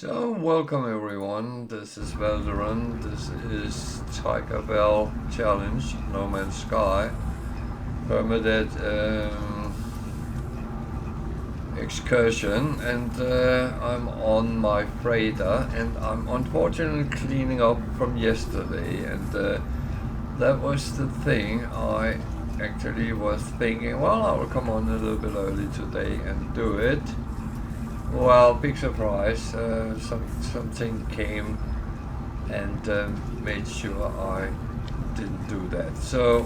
So, welcome everyone, this is Valderan, this is Tiger-Val Challenge, No Man's Sky, Permadeath excursion, and I'm on my freighter, and I'm unfortunately cleaning up from yesterday, and that was the thing. I actually was thinking, well, I will come on a little bit early today and do it. Well, big surprise, something came and made sure I didn't do that. So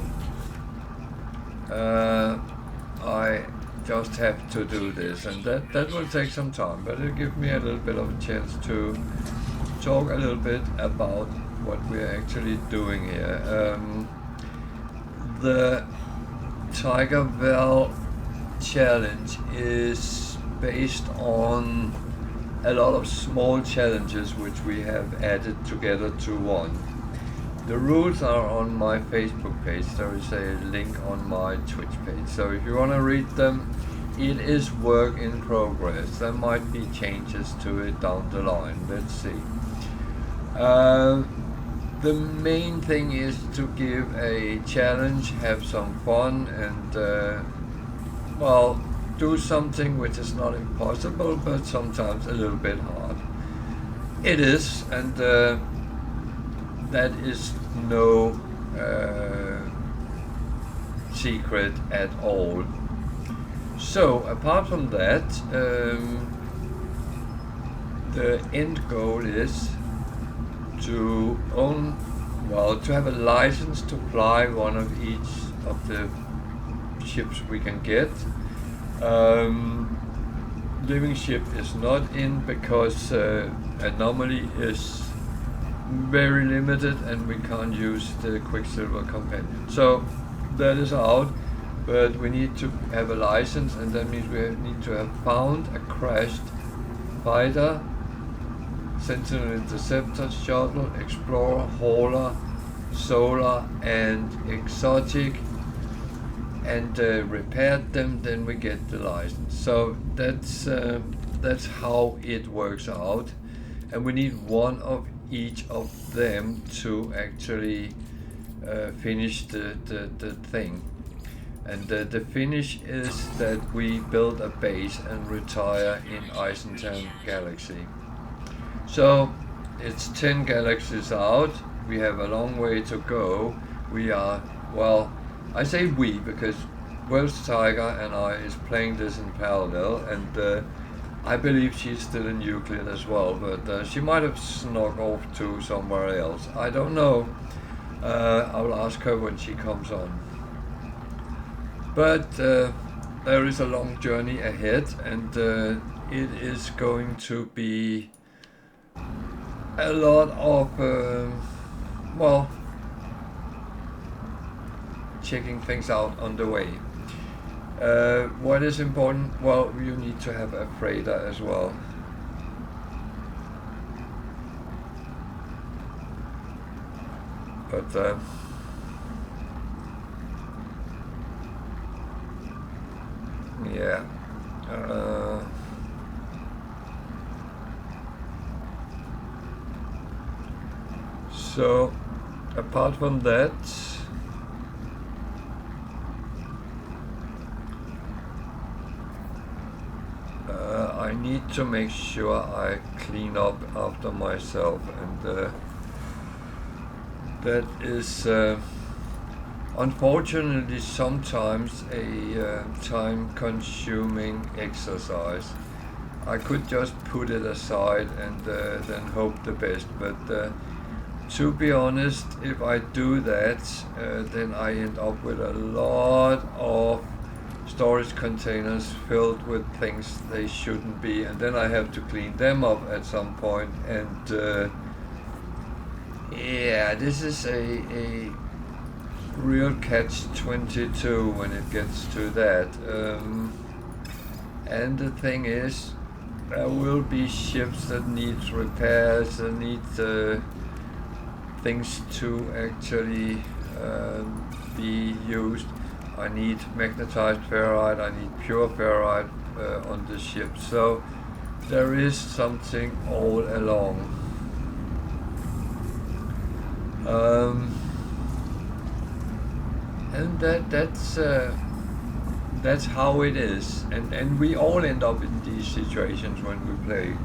I just have to do this, and that will take some time, but it'll give me a little bit of a chance to talk a little bit about what we're actually doing here. The Tiger-Val challenge is based on a lot of small challenges which we have added together to one. The rules are on my Facebook page. There is a link on my Twitch page, so if you want to read them, it is work in progress. There might be changes to it down the line. Let's see. The main thing is to give a challenge, have some fun, and well, do something which is not impossible, but sometimes a little bit hard. It is, and that is no secret at all. So, apart from that, the end goal is to to have a license to fly one of each of the ships we can get. Living ship is not in because anomaly is very limited and we can't use the Quicksilver companion. So that is out, but we need to have a license, and that means we need to have found a crashed fighter, Sentinel Interceptor, Shuttle, Explorer, Hauler, Solar and Exotic, and repaired them, then we get the license. So that's how it works out, and we need one of each of them to actually finish the thing. And the finish is that we build a base and retire in Eissentam galaxy. So it's 10 galaxies out. We have a long way to go. We are, well, I say we because Welsh Tiger and I is playing this in parallel, and I believe she's still in Euclid as well, but she might have snuck off to somewhere else. I don't know. I will ask her when she comes on. But there is a long journey ahead, and it is going to be a lot of, well, checking things out on the way. What is important? Well, you need to have a freighter as well. But yeah. So apart from that, I need to make sure I clean up after myself, and that is unfortunately sometimes a time-consuming exercise. I could just put it aside and then hope the best, but to be honest, if I do that, then I end up with a lot of storage containers filled with things they shouldn't be, and then I have to clean them up at some point, and yeah, this is a real catch-22 when it gets to that. And the thing is, there will be ships that need repairs, that need things to actually be used. I need magnetized ferrite, I need pure ferrite on the ship. So there is something all along. And that's how it is, and we all end up in these situations when we play.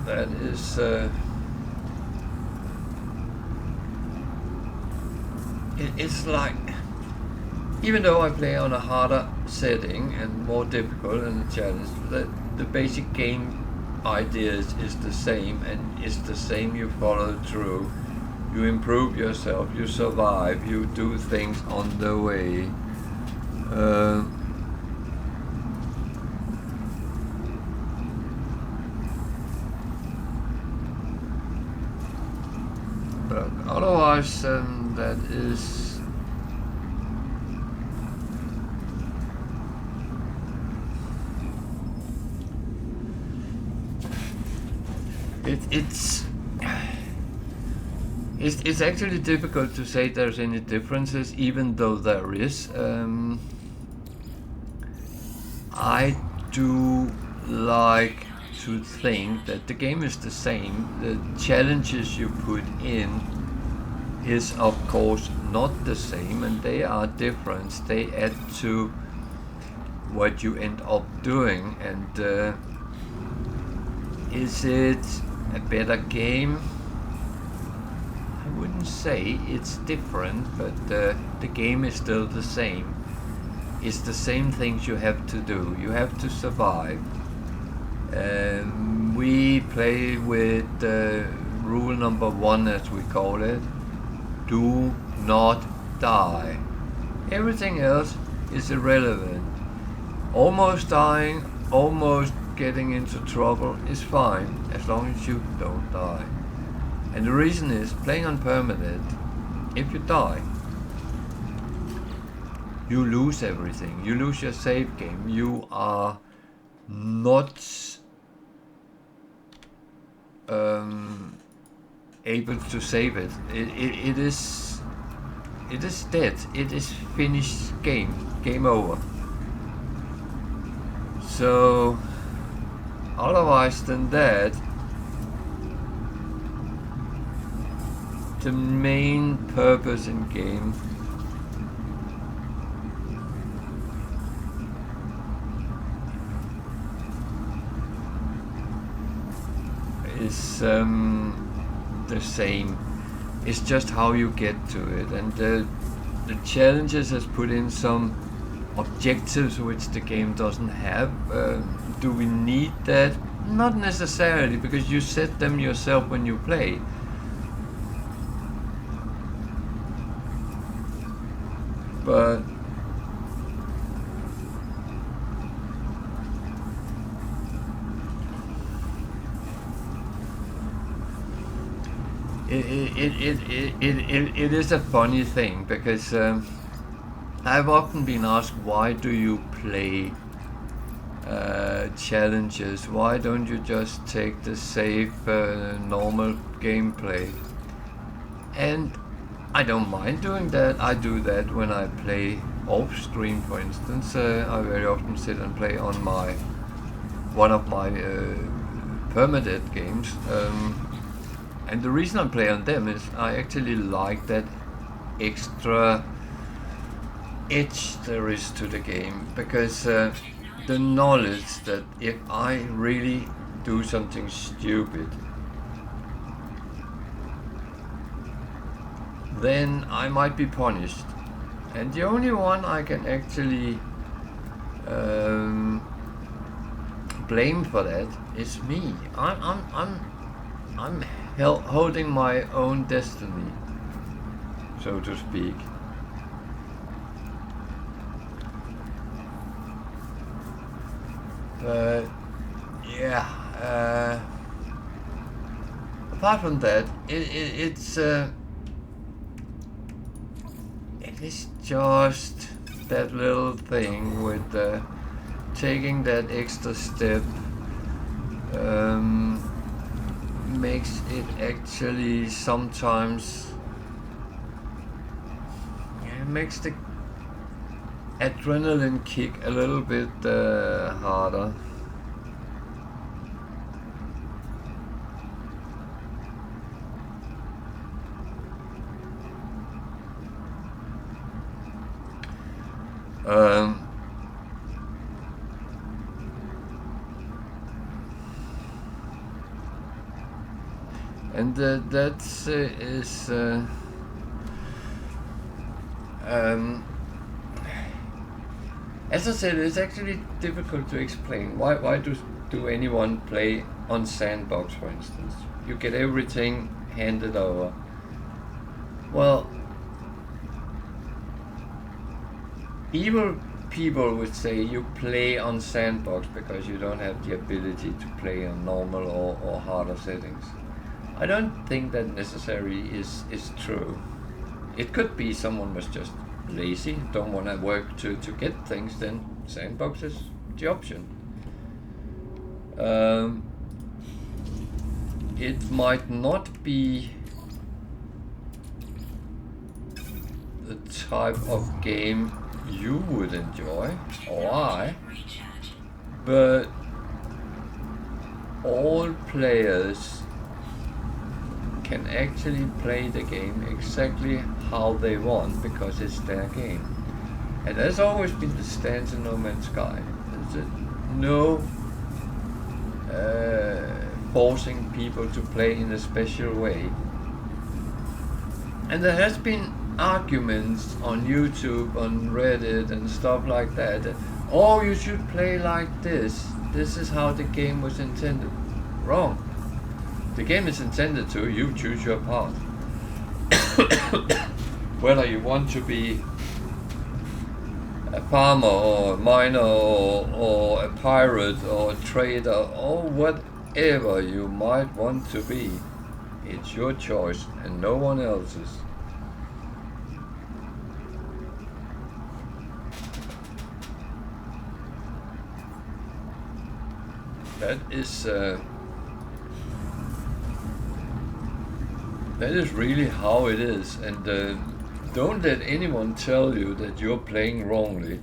That is it's like, even though I play on a harder setting and more difficult and a challenge, the basic game ideas is the same, and it's the same. You follow through, you improve yourself, you survive, you do things on the way. But otherwise, that is it's actually difficult to say there's any differences, even though there is. I do like to think that the game is the same. The challenges you put in is of course not the same, and they are different. They add to what you end up doing. And is it a better game? I wouldn't say it's different, but the game is still the same. It's the same things you have to do. You have to survive. We play with rule number 1, as we call it. Do not die. Everything else is irrelevant. Almost dying, almost getting into trouble is fine, as long as you don't die. And the reason is, playing on Permadeath, if you die, you lose everything. You lose your save game. You are not able to save it. It is dead. It is finished game. Game over. So otherwise than that, the main purpose in game is the same. It's just how you get to it, and the challenges has put in some objectives which the game doesn't have. Do we need that? Not necessarily, because you set them yourself when you play. But it is a funny thing, because I've often been asked, why do you play challenges? Why don't you just take the safe normal gameplay? And I don't mind doing that. I do that when I play off stream, for instance. I very often sit and play on one of my Permadeath games. And the reason I play on them is I actually like that extra edge there is to the game, because the knowledge that if I really do something stupid, then I might be punished, and the only one I can actually blame for that is me. I'm holding my own destiny, so to speak. But yeah, apart from that, it is just that little thing with taking that extra step makes it actually sometimes makes the adrenaline kick a little bit harder. And that is as I said, it's actually difficult to explain. Why do anyone play on Sandbox, for instance? You get everything handed over. Well, evil people would say you play on Sandbox because you don't have the ability to play on normal or harder settings. I don't think that necessarily is true. It could be someone was just lazy, don't want to work to get things, then Sandbox is the option. It might not be the type of game you would enjoy, or I, but all players can actually play the game exactly how they want because it's their game. And that's always been the stance in No Man's Sky. There's no forcing people to play in a special way. And there has been arguments on YouTube, on Reddit and stuff like that. Oh, you should play like this. This is how the game was intended. Wrong. The game is intended to, you choose your path. Whether you want to be a farmer or a miner or a pirate or a trader or whatever you might want to be, it's your choice and no one else's. That is really how it is, and don't let anyone tell you that you're playing wrongly.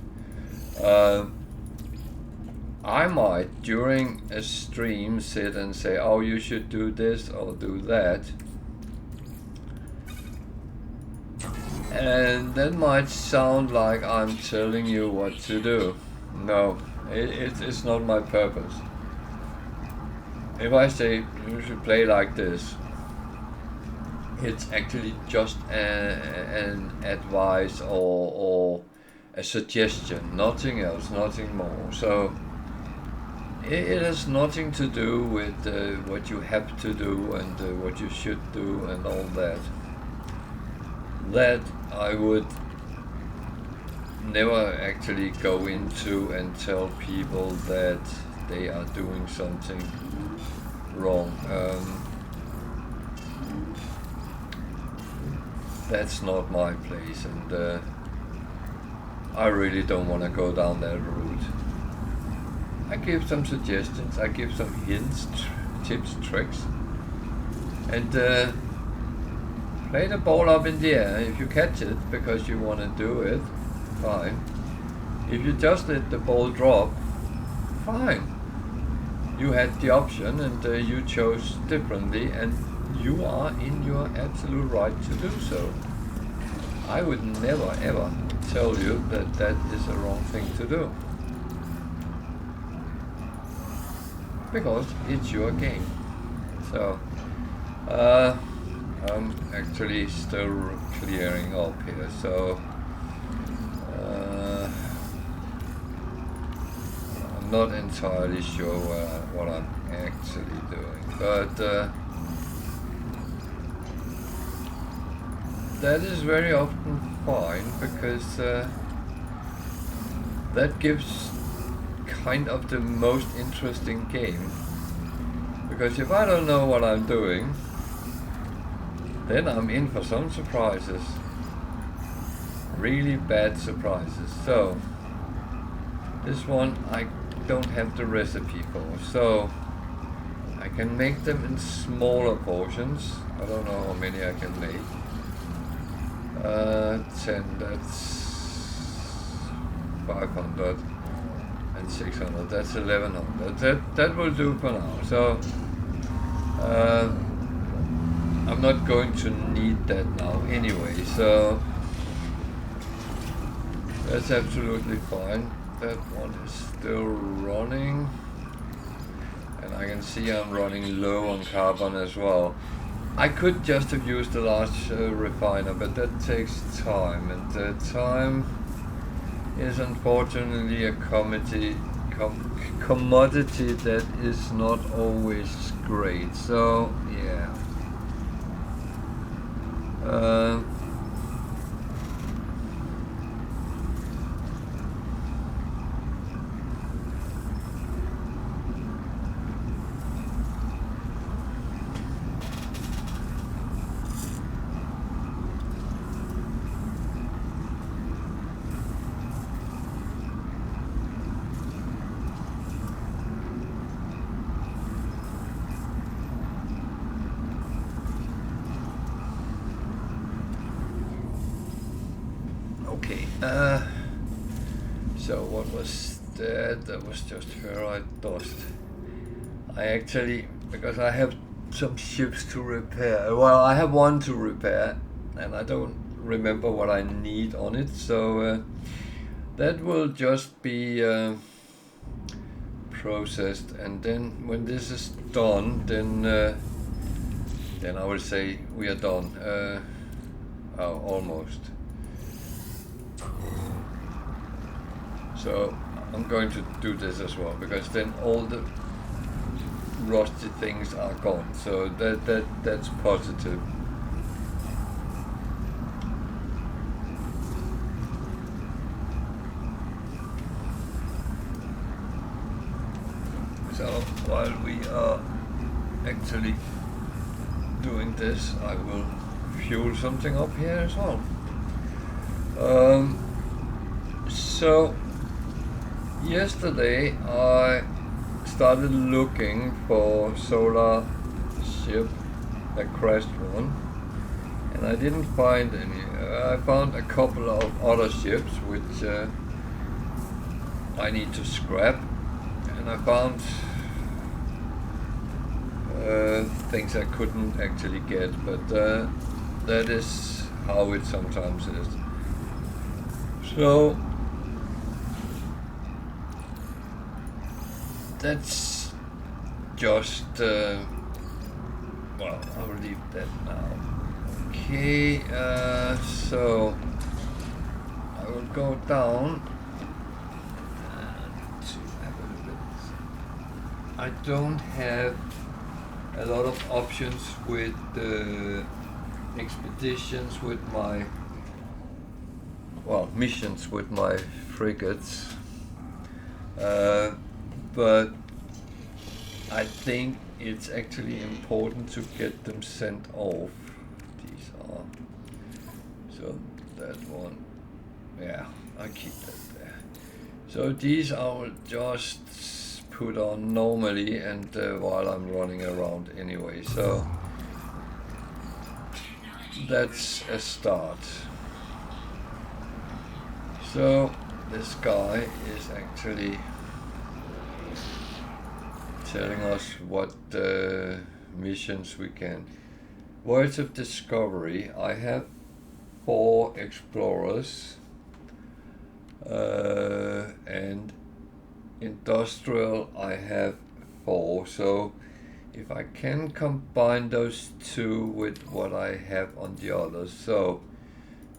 I might, during a stream, sit and say, oh, you should do this or do that. And that might sound like I'm telling you what to do. No, it's not my purpose. If I say, you should play like this, it's actually just an advice or a suggestion, nothing else, nothing more. So it has nothing to do with what you have to do and what you should do and all that. That I would never actually go into and tell people that they are doing something wrong. That's not my place, and I really don't want to go down that route. I give some suggestions, I give some hints, tips, tricks, and play the ball up in the air. If you catch it because you want to do it, fine. If you just let the ball drop, fine. You had the option and you chose differently, and you are in your absolute right to do so. I would never ever tell you that that is a wrong thing to do. Because it's your game. So, I'm actually still clearing up here, so I'm not entirely sure what I'm actually doing, but that is very often fine, because that gives kind of the most interesting game. Because if I don't know what I'm doing, then I'm in for some surprises. Really bad surprises. So, this one I don't have the recipe for, so I can make them in smaller portions. I don't know how many I can make. 10, that's 500 and 600. That's 1100. That will do for now. So I'm not going to need that now anyway. So that's absolutely fine. That one is still running, and I can see I'm running low on carbon as well. I could just have used a large refiner, but that takes time, and time is unfortunately a commodity that is not always great. So yeah. Okay, so what was that? That was just ferrite dust. I actually, because I have some ships to repair, well, I have one to repair, and I don't remember what I need on it, so that will just be processed, and then when this is done, then I will say we are done. Oh, almost. So I'm going to do this as well, because then all the rusty things are gone. So that's positive. So while we are actually doing this, I will fuel something up here as well. So yesterday I started looking for solar ship, a crashed one, and I didn't find any. I found a couple of other ships which I need to scrap, and I found things I couldn't actually get, but that is how it sometimes is. So that's just, well, I'll leave that now. Okay, so I will go down to have a look at this. I don't have a lot of options with expeditions with my, well, missions with my frigates. But I think it's actually important to get them sent off. These are, so that one, yeah, I keep that there. So these I will just put on normally, and while I'm running around anyway, so that's a start. So this guy is actually telling us what missions we can. Voyage of Discovery, I have 4 explorers, and industrial I have 4, so if I can combine those 2 with what I have on the others, so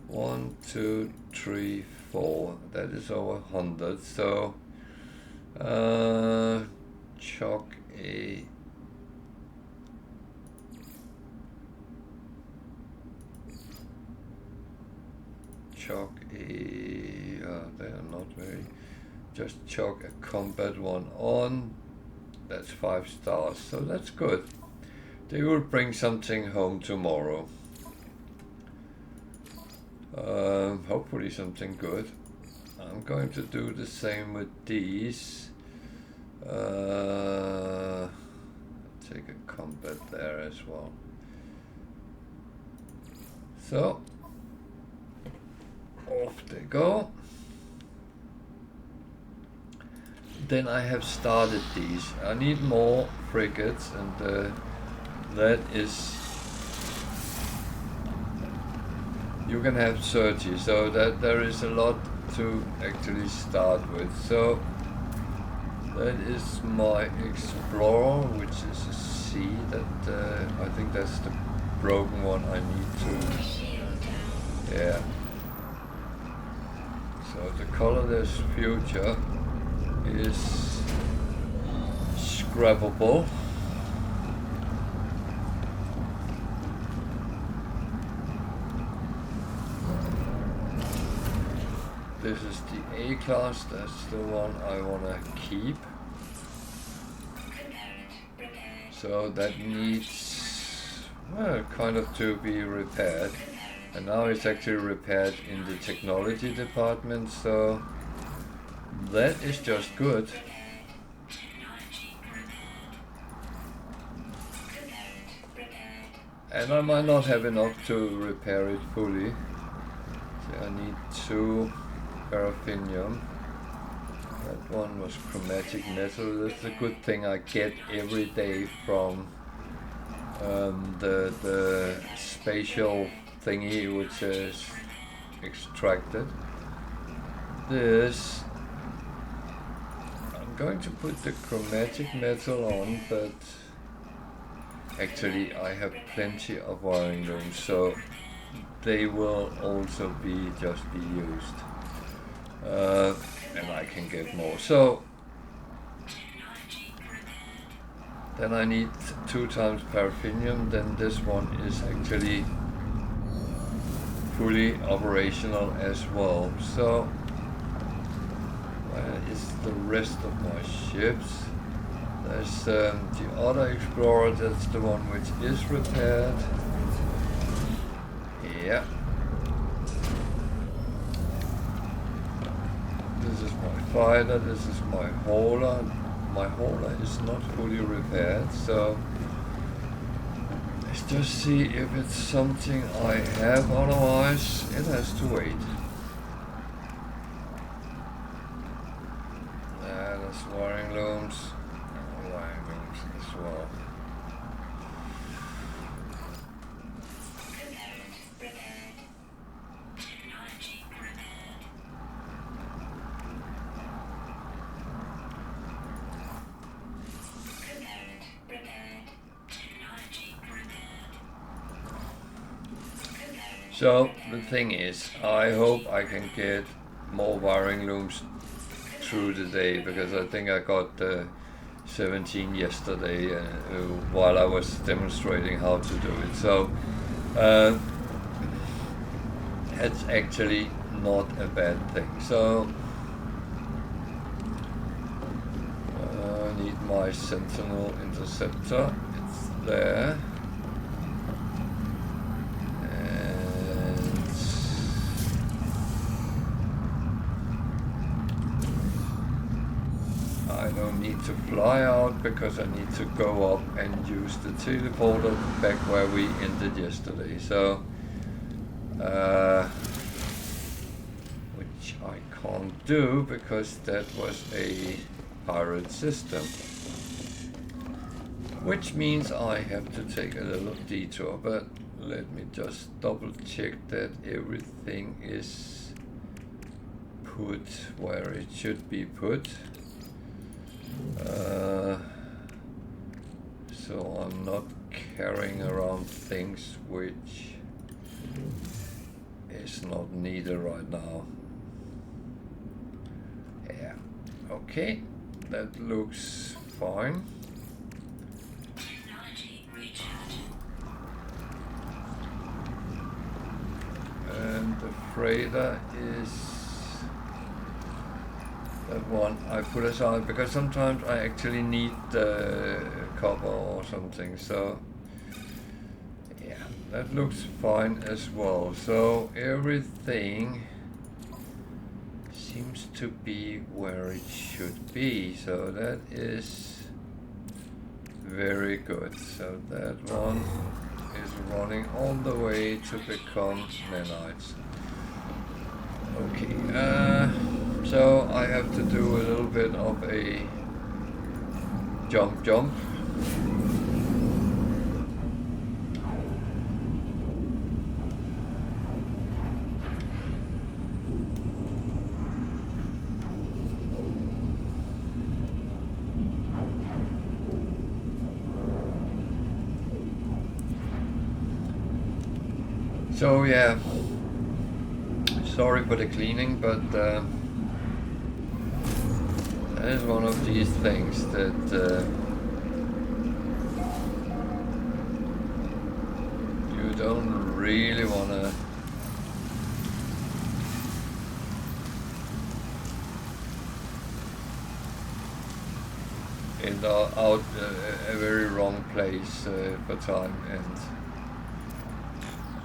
1, 2, 3, 4, that is over 100, so chuck a they are not very, just chuck a combat one on. That's 5 stars, so that's good. They will bring something home tomorrow. Hopefully something good. I'm going to do the same with these. Take a combat there as well. So off they go. then I have started these. I need more frigates, and that is, you can have 30, so that there is a lot to actually start with. So that is my Explorer, which is a C. That I think that's the broken one I need to, yeah. So the colorless future is scrappable. This is the A class, that's the one I want to keep. So that needs, well, kind of to be repaired. And now it's actually repaired in the technology department, so that is just good. And I might not have enough to repair it fully. So I need 2 paraffinium. That one was chromatic metal. That's a good thing I get every day from the spatial thingy, which is extracted. This, I'm going to put the chromatic metal on, but actually I have plenty of wiring looms, so they will also be used. And I can get more. So then I need 2 times paraffinium. Then this one is actually fully operational as well. So where is the rest of my ships? There's the other Explorer. That's the one which is repaired. Yeah. This is my fighter, this is my hauler. My hauler is not fully repaired, so let's just see if it's something I have, otherwise it has to wait. There's wiring looms. Wiring looms as well. So the thing is, I hope I can get more wiring looms through the day, because I think I got 17 yesterday while I was demonstrating how to do it. So it's actually not a bad thing. So I need my Sentinel interceptor. It's there. I don't need to fly out because I need to go up and use the teleporter back where we ended yesterday. So, which I can't do because that was a pirate system. Which means I have to take a little detour, but let me just double check that everything is put where it should be put. So I'm not carrying around things which is not needed right now. Yeah, okay, that looks fine. And the freighter is that one I put aside because sometimes I actually need copper or something. So yeah, that looks fine as well. So everything seems to be where it should be. So that is very good. So that one is running all the way to become nanites. Okay, So I have to do a little bit of a jump. So yeah, sorry for the cleaning, but that is one of these things that you don't really want to end out a very wrong place for time. And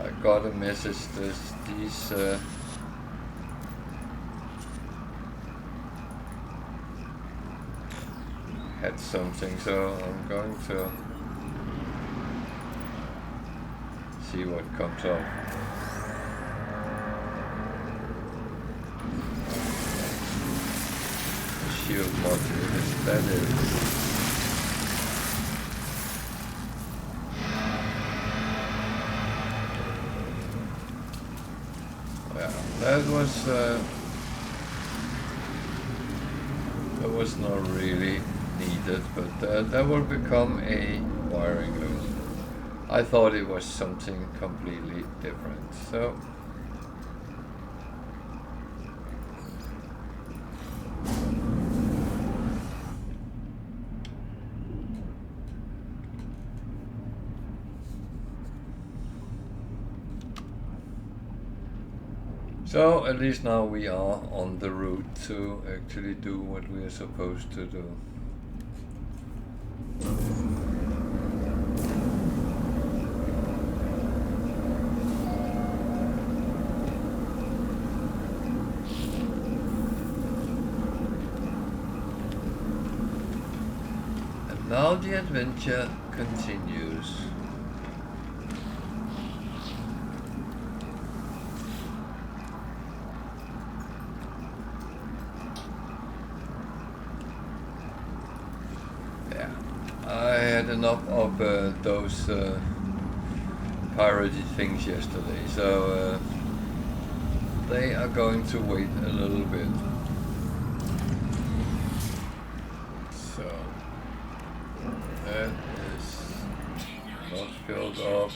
I got a message that these had something, so I'm going to see what comes up. Shield module, that is. That was not really needed, but that will become a wiring loop. I thought it was something completely different. So at least now we are on the route to actually do what we are supposed to do. And now the adventure continues. Enough of those piratey things yesterday, so they are going to wait a little bit. So that is not filled up.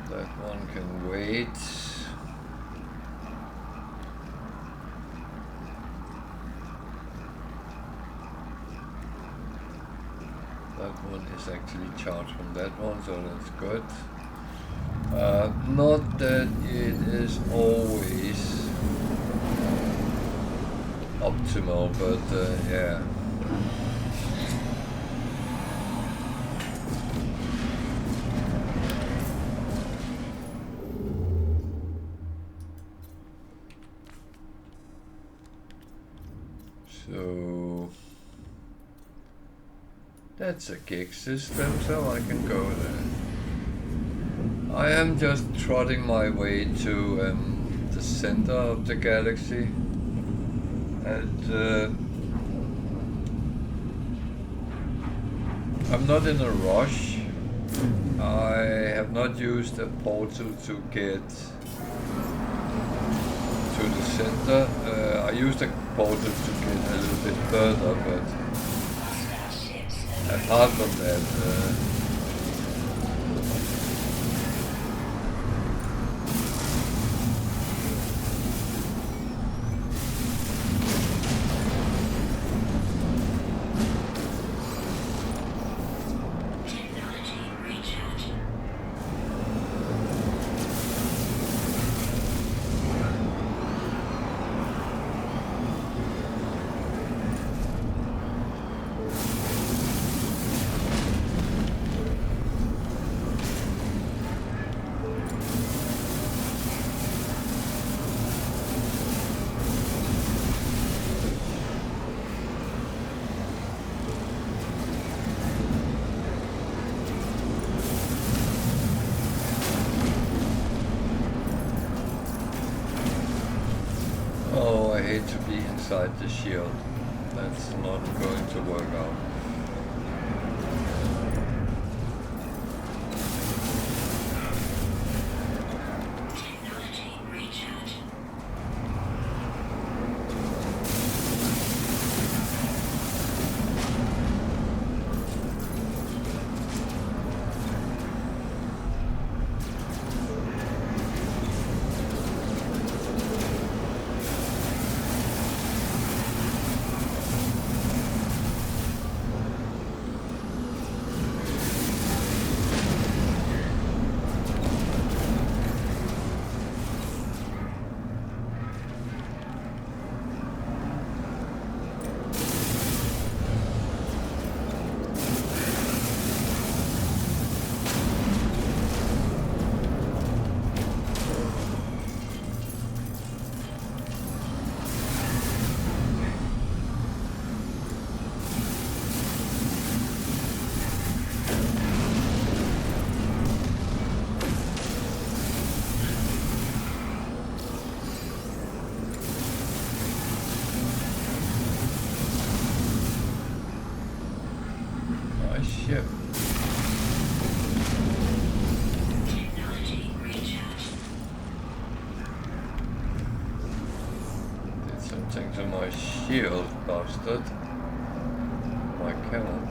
That one can wait. That one is actually charged from that one, so that's good. Not that it is always optimal, but yeah. So that's a gig system, so I can go there. I am just trotting my way to the center of the galaxy, and I'm not in a rush. I have not used a portal to get to the center. I used a portal to get a little bit further, but apart from that, hate to be inside the shield. That's not going to work out. Ship. Did something to my shield, bastard. My cannon.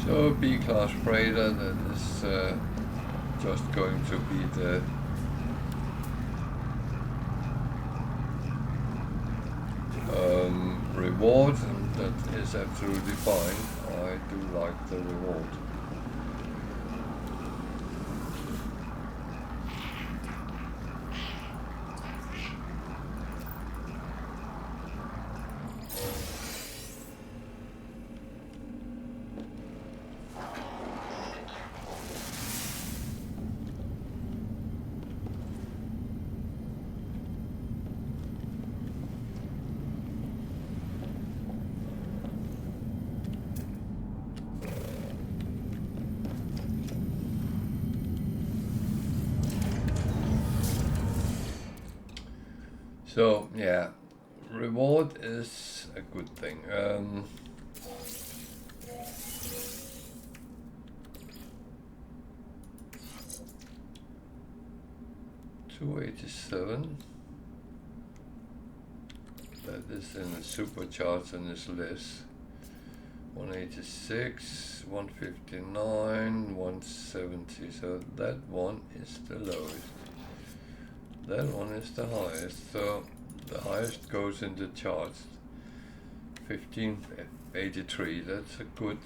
So B-class freighter, that is just going to be the reward, and that is absolutely fine. I do like the reward. So yeah, reward is a good thing. 287. That is in the supercharged and is less. 186, 159, 170. So that one is the lowest. That one is the highest. So the highest goes in the charged. 1583. That's a good.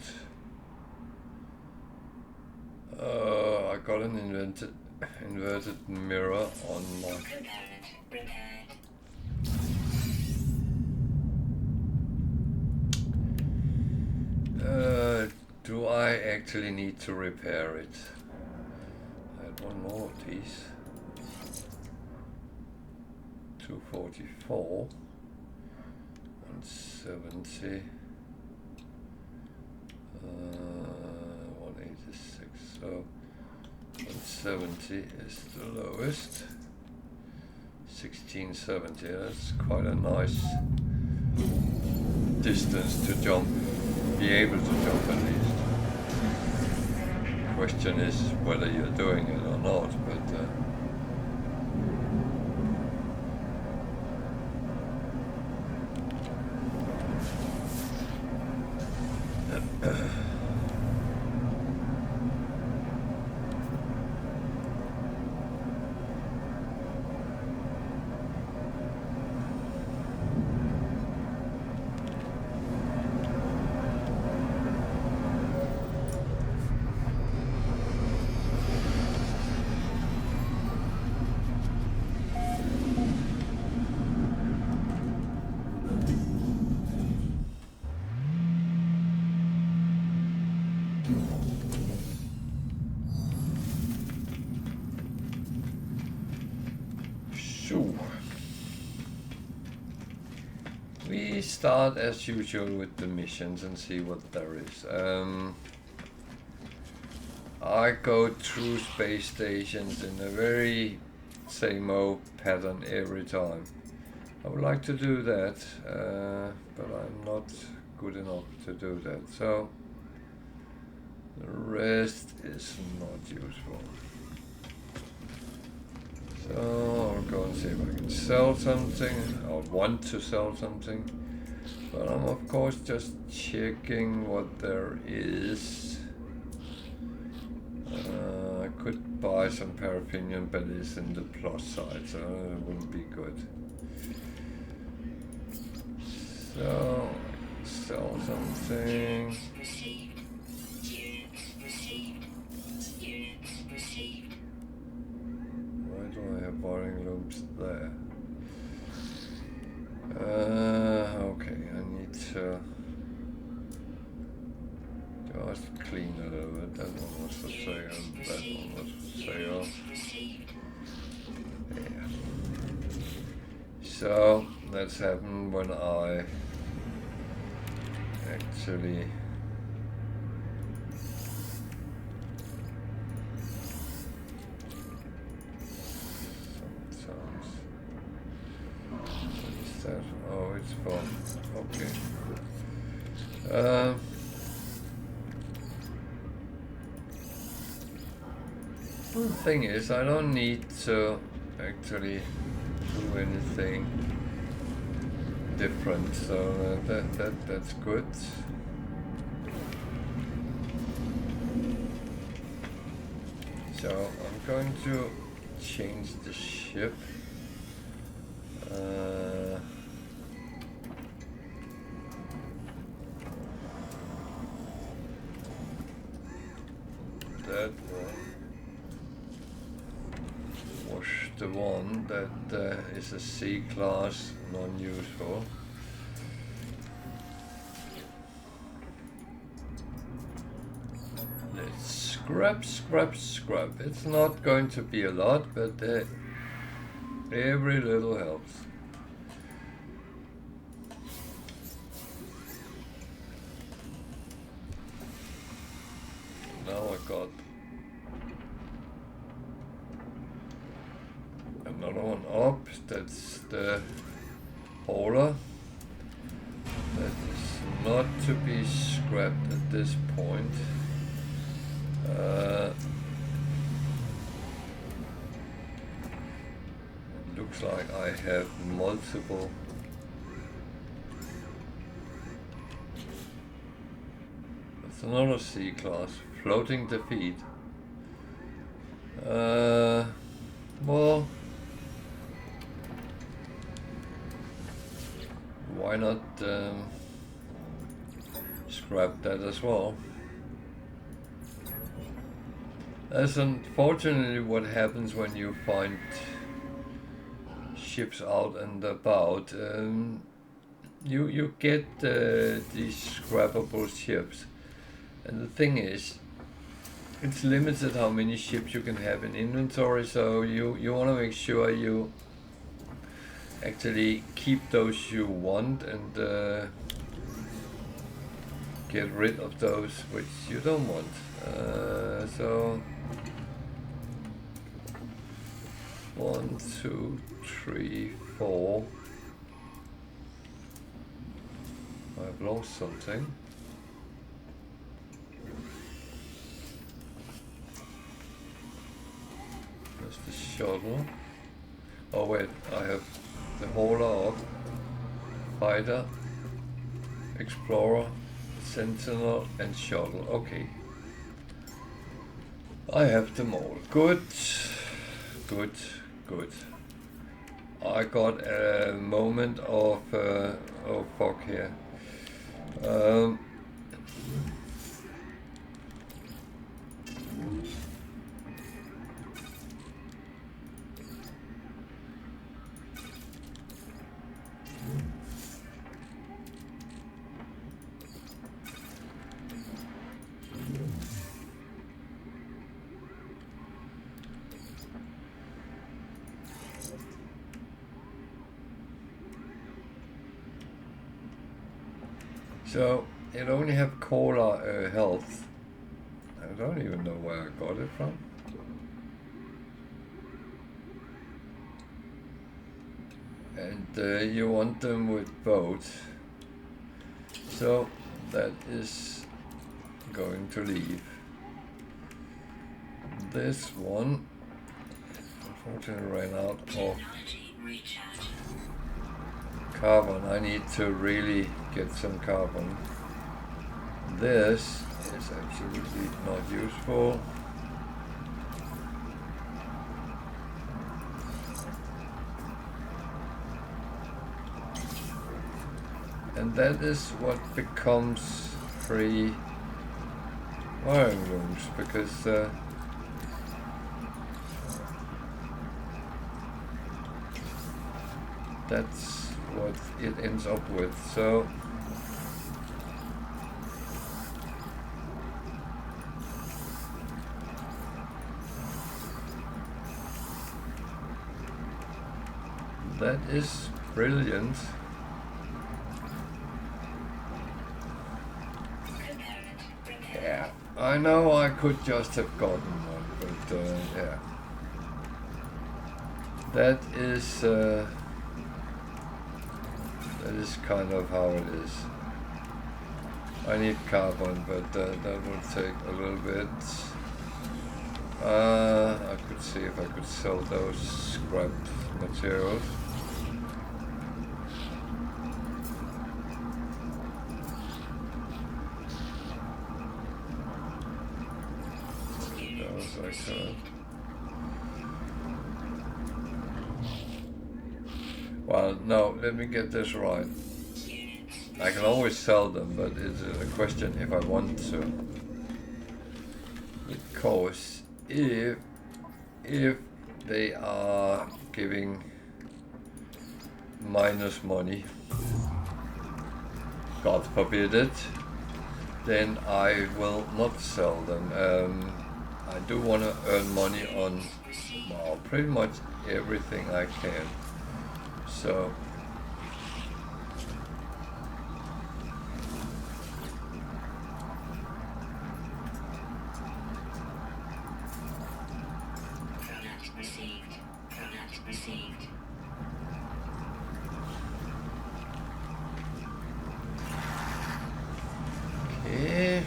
I got an inverted mirror on my... Do I actually need to repair it? I had one more of these. 244. 170. 186. So 170 is the lowest. 1670. That's quite a nice distance to jump. Be able to jump at least. Question is whether you're doing it or not, but we start as usual with the missions and see what there is. I go through space stations in a very same old pattern every time. I would like to do that, but I'm not good enough to do that. So the rest is not useful. So I'll go and see if I can sell something. I want to sell something, but I'm of course just checking what there is. I could buy some paraffinium, but it's in the plus side, so it wouldn't be good. So sell something. Boring loops there. Okay, I need to just clean it a little bit. That one was for sale, that one was for sale. Yeah. So that's happened when I actually oh, it's fun. Okay. The thing is, I don't need to actually do anything different, so that's good. So I'm going to change the ship. That one was the one that is a C-class, non-useful. Let's scrap. It's not going to be a lot, but every little helps. Now I got another one up. That's the hauler. That is not to be scrapped at this point. It looks like I have multiple. That's another C-class. Floating defeat. Well, why not scrap that as well? That's unfortunately what happens when you find ships out and about. You get these scrappable ships, and the thing is, it's limited how many ships you can have in inventory, so you want to make sure you actually keep those you want and get rid of those which you don't want. So 1, 2, 3, 4. I've lost something. There's the shuttle. Oh wait, I have the hauler up. Fighter, explorer, sentinel and shuttle. Okay. I have them all. Good. Good. Good. I got a moment of oh fuck here. So it only have cola health. I don't even know where I got it from. And you want them with both. So that is going to leave. This one unfortunately ran out of carbon. I need to really get some carbon. This is absolutely not useful. And that is what becomes free wiring rooms, because that's what it ends up with. So that is brilliant. Yeah, I know I could just have gotten one, but yeah, that is kind of how it is. I need carbon, but that will take a little bit. I could see if I could sell those scrap materials. Those I can't. Well, no, let me get this right. I can always sell them, but it's a question if I want to. Because if they are giving minus money, God forbid it, then I will not sell them. I do want to earn money on, well, pretty much everything I can. So okay.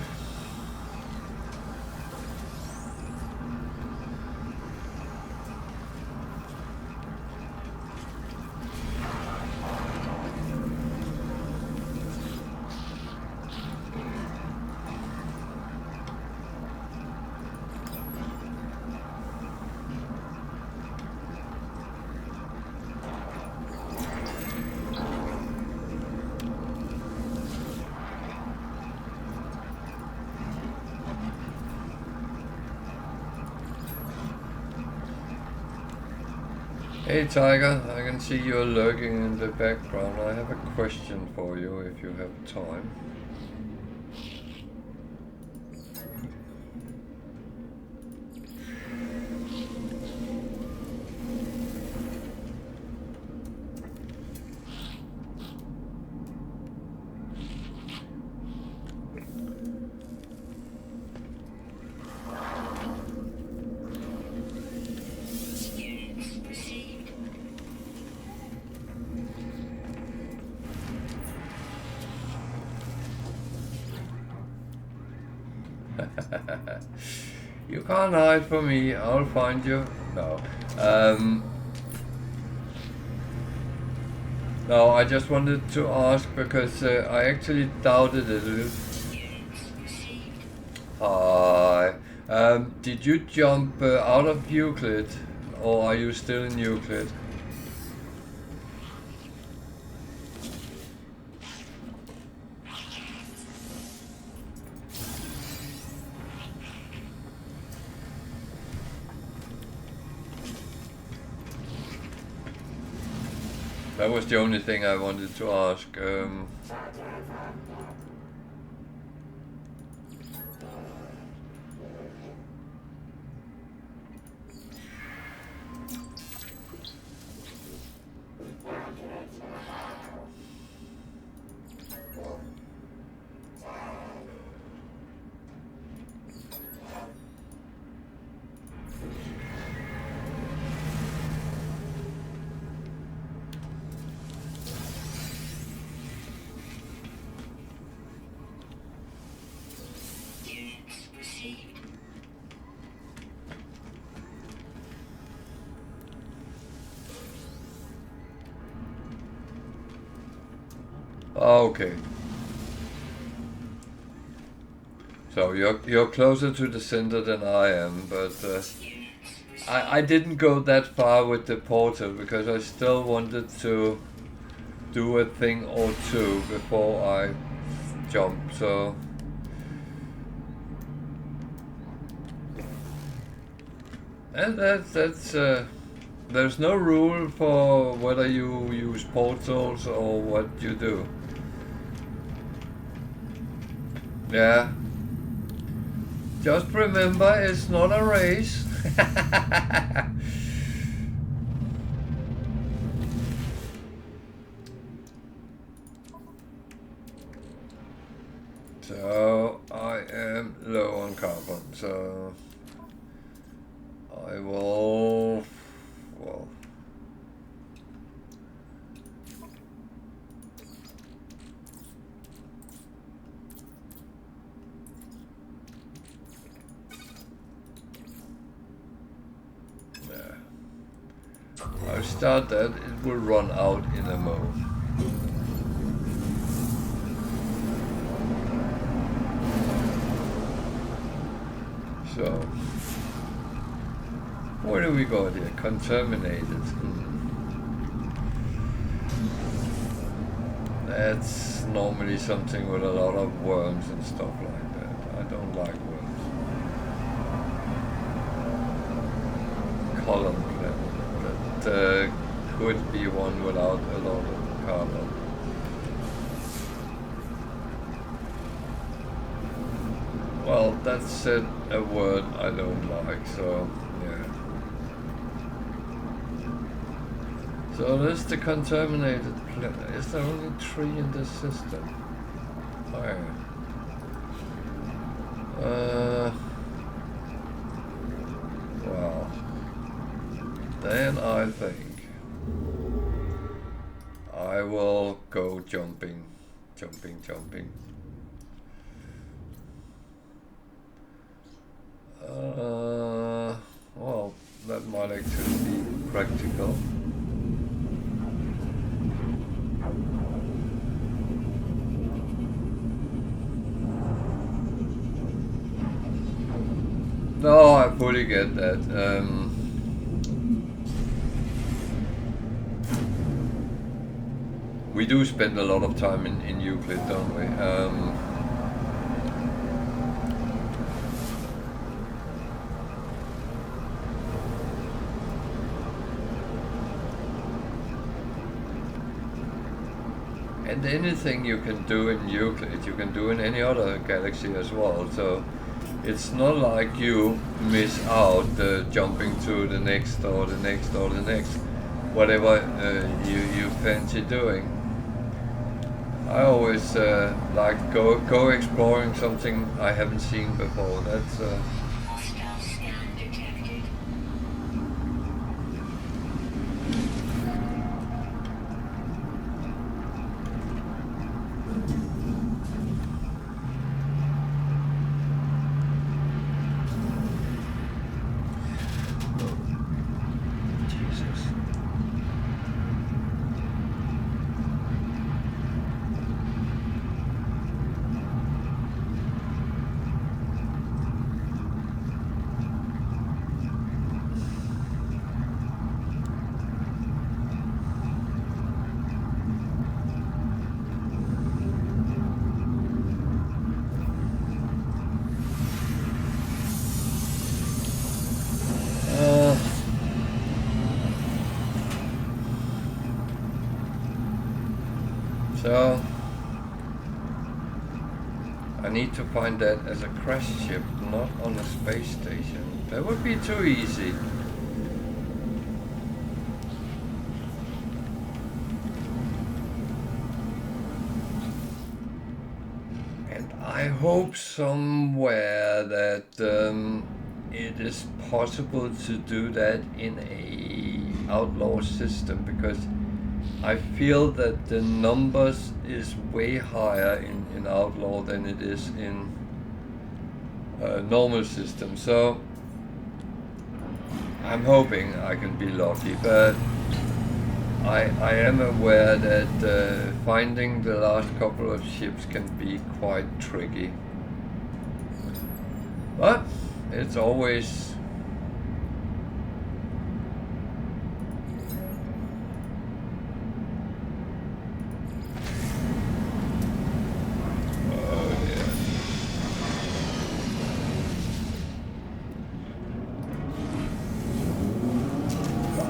Hey Tiger, I can see you're lurking in the background. I have a question for you if you have time. You can't hide from me, I'll find you. No. No, I just wanted to ask because I actually doubted it a little. Hi. Did you jump out of Euclid or are you still in Euclid? That was the only thing I wanted to ask. Okay. So you're closer to the center than I am, but I didn't go that far with the portal because I still wanted to do a thing or two before I jump. So and that's there's no rule for whether you use portals or what you do. Yeah. Just remember, it's not a race. So, I am low on carbon, so I will, well, I'll start that, it will run out in a moment. So, what do we got here? Contaminated. That's normally something with a lot of worms and stuff like that. I don't like worms. Column planet. That could be one without a lot of carbon. Well, that's a word I don't like, so yeah. So there's the contaminated planet. Is there only 3 in this system? Oh yeah. Well, then I think I will go jumping. Well, that might actually be practical. No, I fully get that. We do spend a lot of time in Euclid, don't we? And anything you can do in Euclid, you can do in any other galaxy as well. So it's not like you miss out jumping to the next or the next or the next, whatever you fancy doing. I always like go exploring something I haven't seen before. That's Hostile scan detected. Jesus. So I need to find that as a crash ship, not on a space station. That would be too easy. And I hope somewhere that it is possible to do that in a outlaw system, because I feel that the numbers is way higher in outlaw than it is in normal system. So I'm hoping I can be lucky, but I am aware that finding the last couple of ships can be quite tricky. But it's always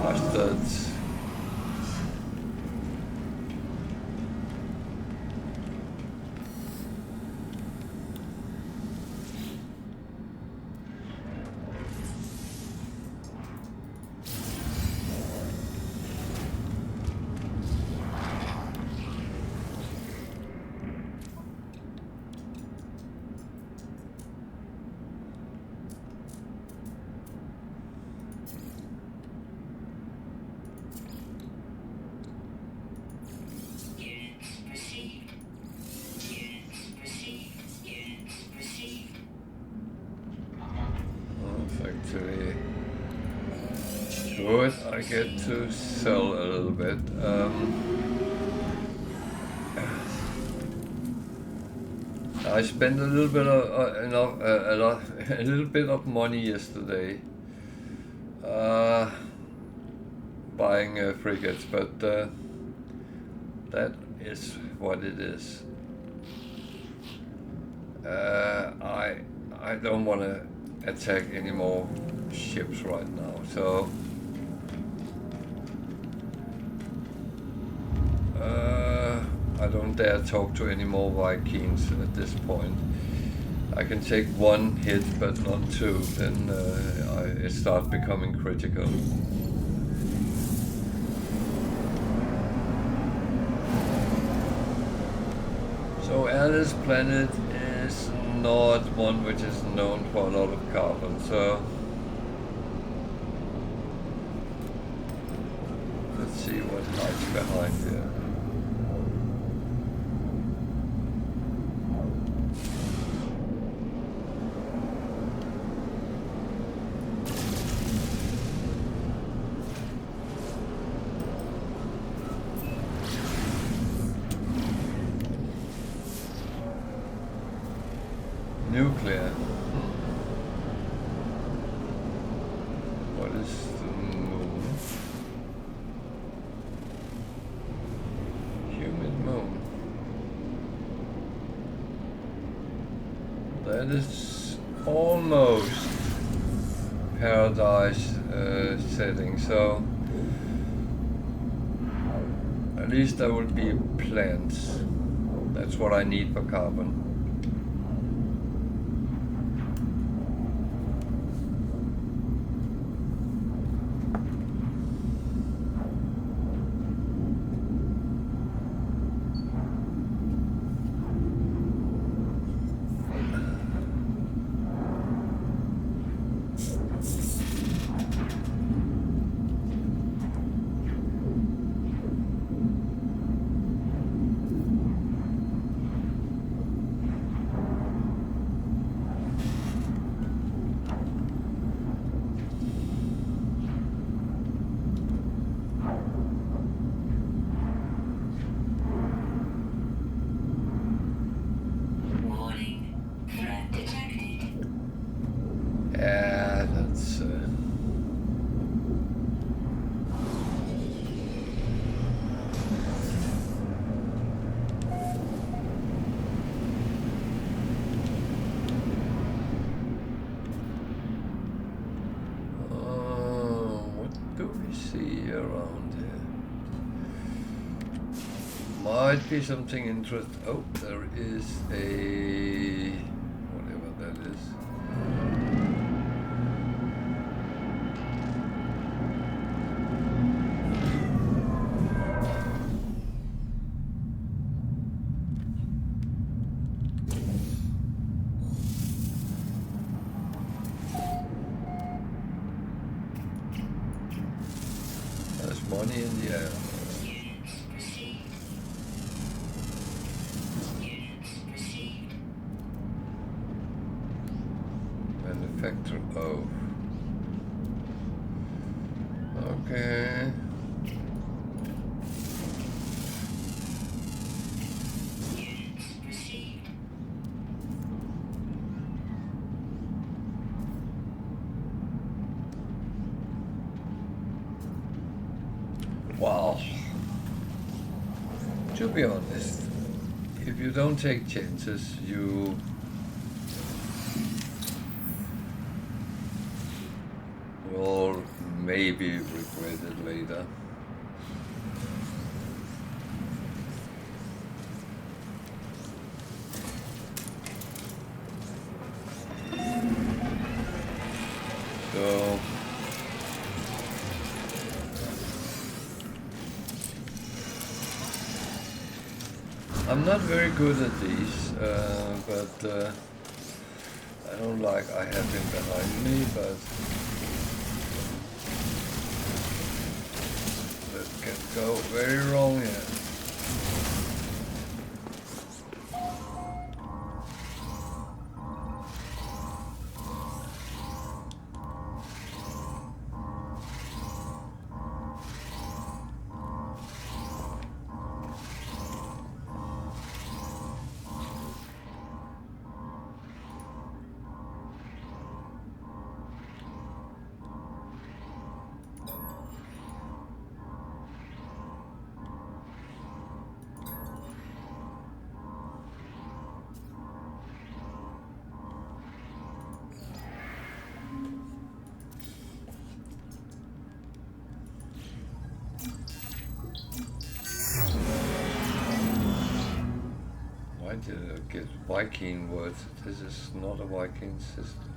bastards. Actually, good. I get to sell a little bit. I spent a little bit of a little bit of money yesterday buying frigates, but that is what it is. I don't want to attack any more ships right now, so I don't dare talk to any more Vikings at this point. I can take one hit but not two, then it starts becoming critical. So Alice Planet is not one which is known for a lot of carbon, so let's see what hides behind here. Nuclear. What is the moon? Human moon. That is almost paradise setting. So At least there will be plants. That's what I need for carbon. Warning. Threat detected. Yeah, that's... what do we see around here? Might be something interesting. Oh, there is a... whatever that is. There's money in the air. Units received. Units received. Manufacturer. Oh. Okay. Units received. Wow. To be honest, if you don't take chances, you will maybe regret it later. So I'm not very good at these, but I don't like I have him behind me, but that can go very wrong here. Why did I get Viking words? This is not a Viking system.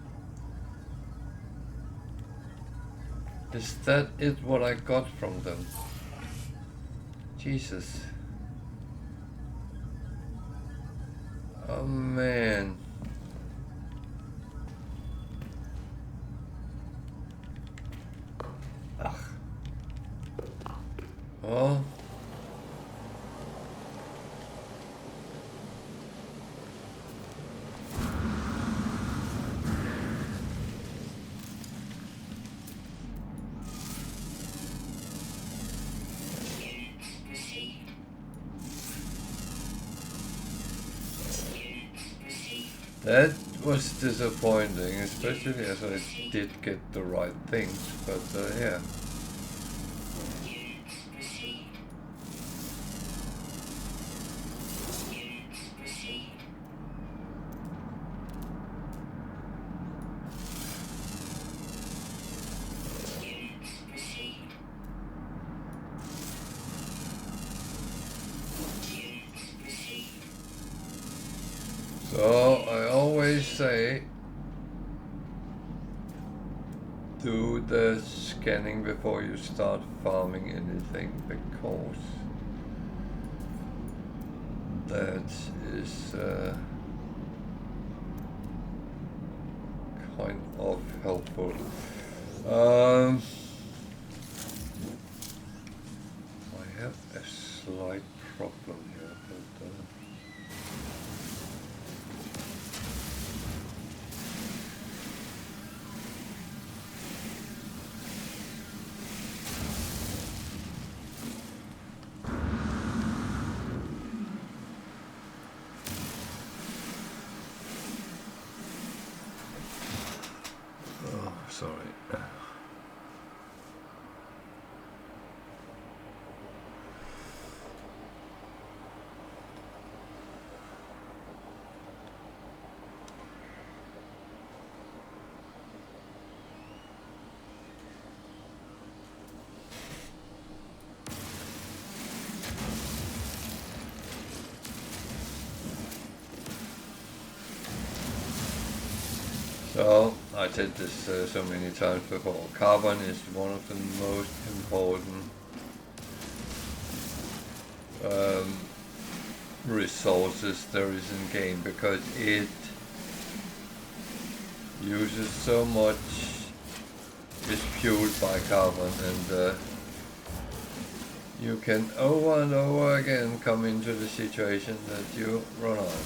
Is that it what I got from them? Jesus. Oh man. Ugh. Oh. That was disappointing, especially as I did get the right things, but yeah. say do the scanning before you start farming anything, because that is kind of helpful. I have a slight problem here, but oh, sorry. So, I said this so many times before, carbon is one of the most important resources there is in game, because it uses so much, is fueled by carbon, and you can over and over again come into the situation that you run out.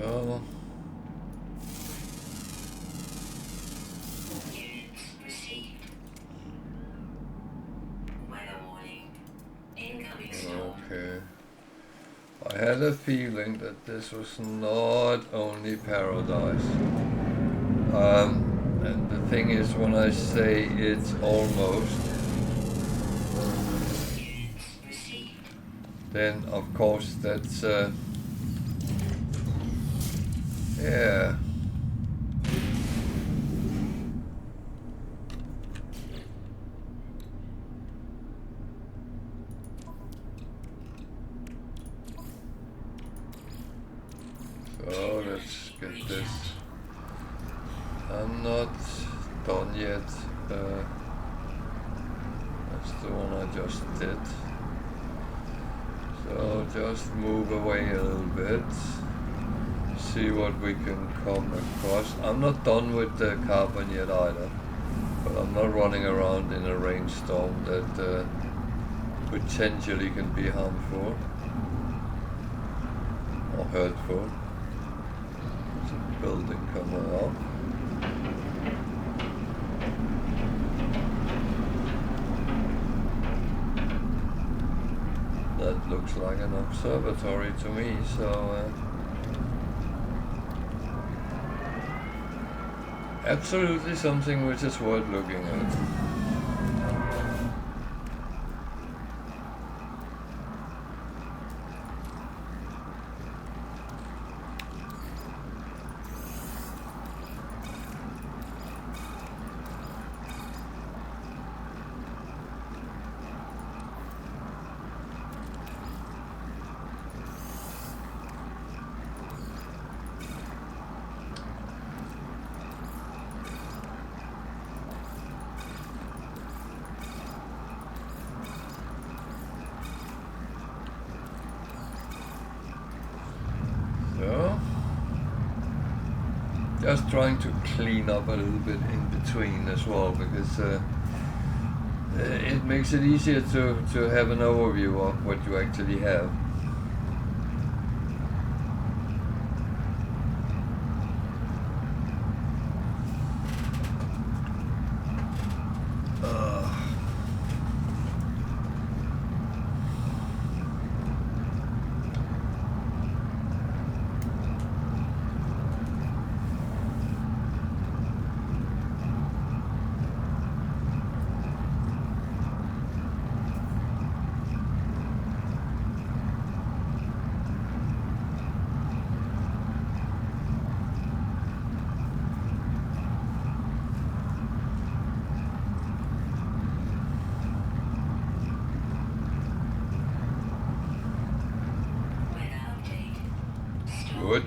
So, Units received. Weather warning. Incoming storm. okay. I had a feeling that this was not only paradise. And the thing is, when I say it's almost, Units received. then of course that's yeah. So let's get this. I'm not done yet. That's the one I just did. So just move away a little bit. See what we can come across. I'm not done with the carbon yet either, but I'm not running around in a rainstorm that potentially can be harmful or hurtful. There's a building coming up. That looks like an observatory to me, so absolutely something which is worth looking at. So, just trying to clean up a little bit in between as well, because it makes it easier to have an overview of what you actually have. Good.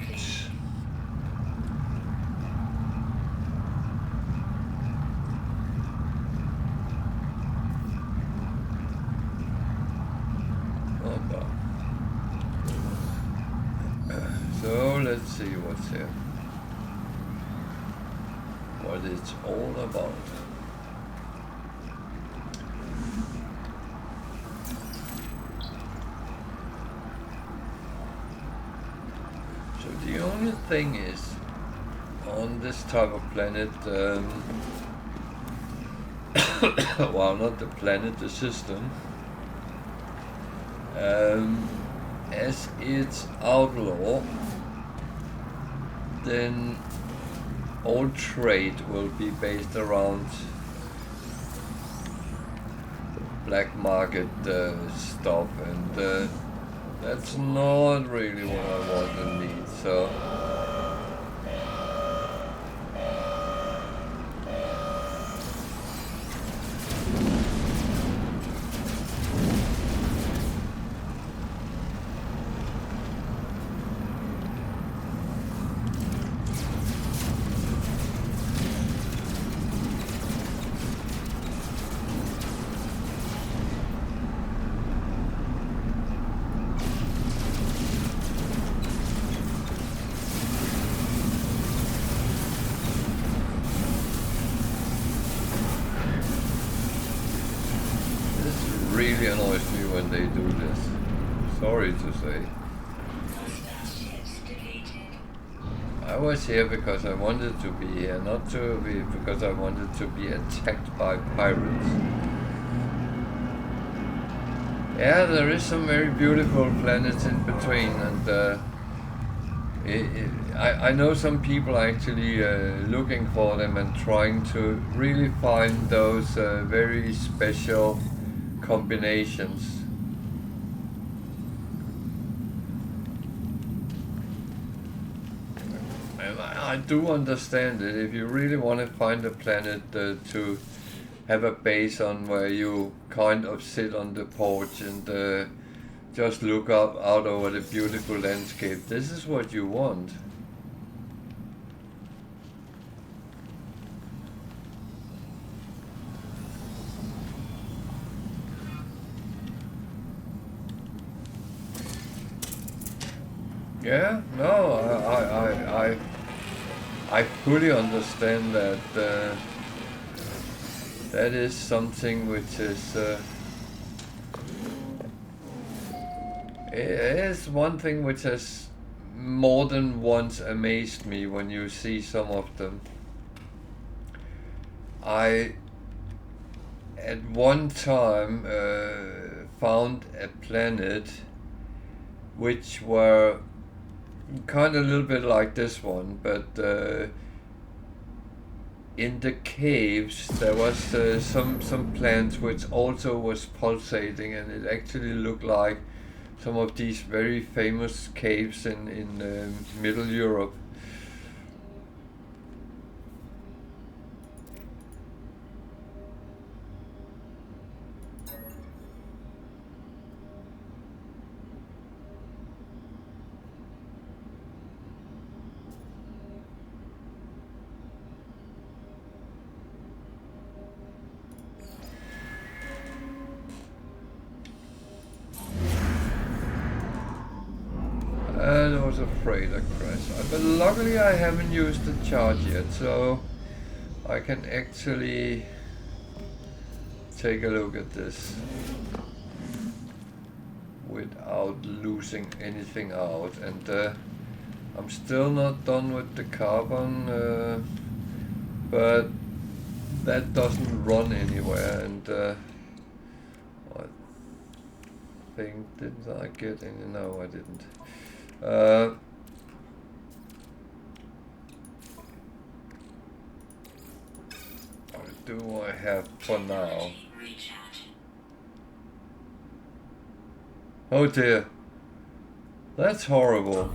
So let's see what's here. What it's all about. So the only thing is, on this type of planet, well, not the planet, the system, as it's outlaw, then all trade will be based around black market stuff, and that's not really what I want and need. So really annoys me when they do this. Sorry to say. I was here because I wanted to be here, not to be because I wanted to be attacked by pirates. Yeah, there is some very beautiful planets in between, and I know some people are actually looking for them and trying to really find those very special combinations. And I do understand it. If you really want to find a planet to have a base on, where you kind of sit on the porch and just look up out over the beautiful landscape, this is what you want. Yeah, no, I fully understand that. That is something which is it is one thing which has more than once amazed me when you see some of them. I at one time found a planet which were kind of a little bit like this one, but in the caves there was some plants which also was pulsating, and it actually looked like some of these very famous caves in Middle Europe. And I was afraid I'd crash. But luckily I haven't used the charge yet, so I can actually take a look at this without losing anything out. And I'm still not done with the carbon, but that doesn't run anywhere, and I think, didn't I get any? No, I didn't. What do I have for now? Oh dear, that's horrible.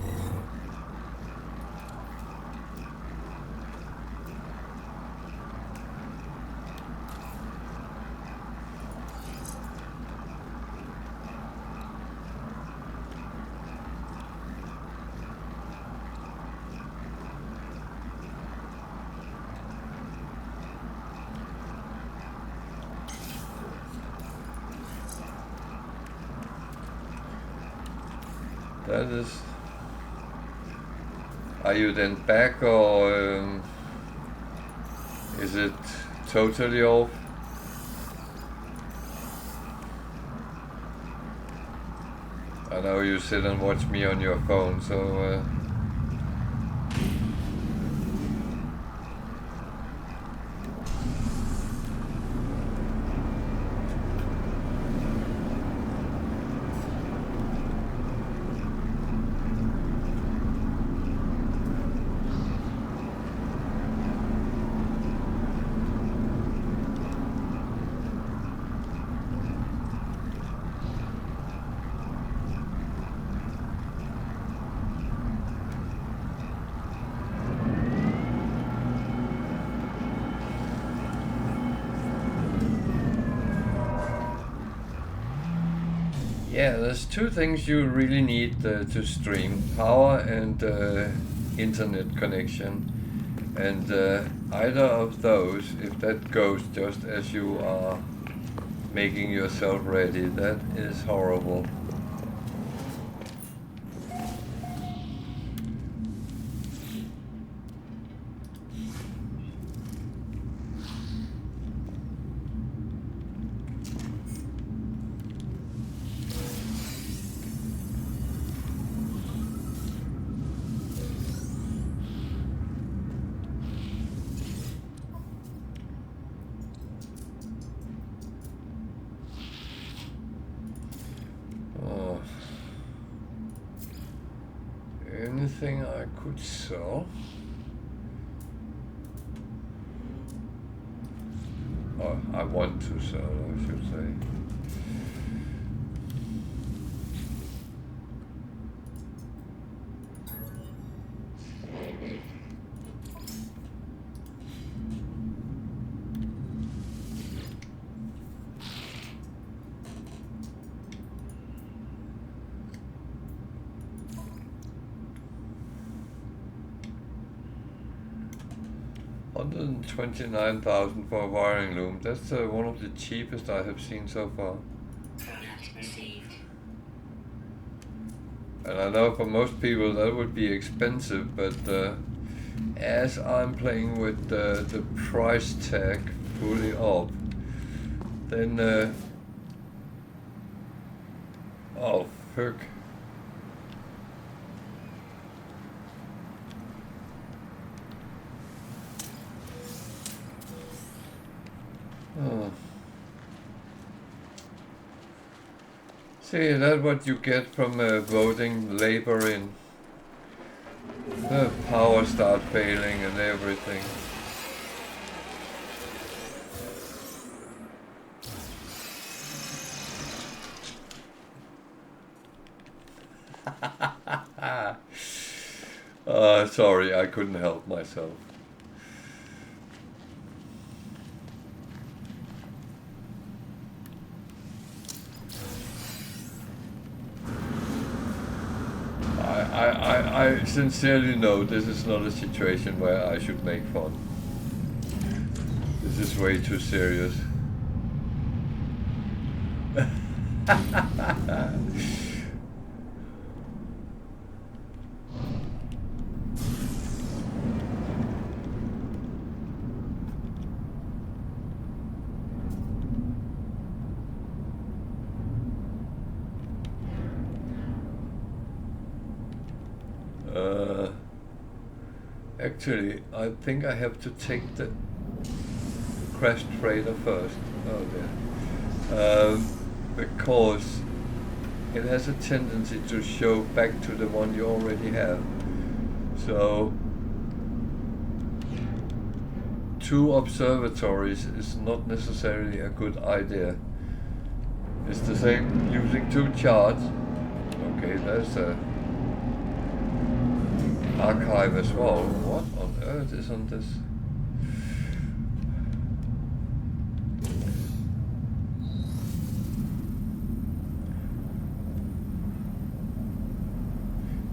That is. Are you then back, or is it totally off? I know you sit and watch me on your phone, so yeah, there's two things you really need to stream: power and internet connection. And either of those, if that goes just as you are making yourself ready, that is horrible. Anything I could sell? Or I want to sell, I should say. $129,000 for a wiring loom. That's one of the cheapest I have seen so far. Product received. And I know for most people that would be expensive, but as I'm playing with the price tag fully up, then oh fuck. Oh. See, that's what you get from voting Labour in. The power start failing and everything. Sorry, I couldn't help myself. I sincerely know this is not a situation where I should make fun. This is way too serious. Actually, I think I have to take the crashed freighter first. Oh dear. Because it has a tendency to show back to the one you already have. So, 2 observatories is not necessarily a good idea. It's the same using 2 charts. Okay, there's a archive as well. What on earth is on this?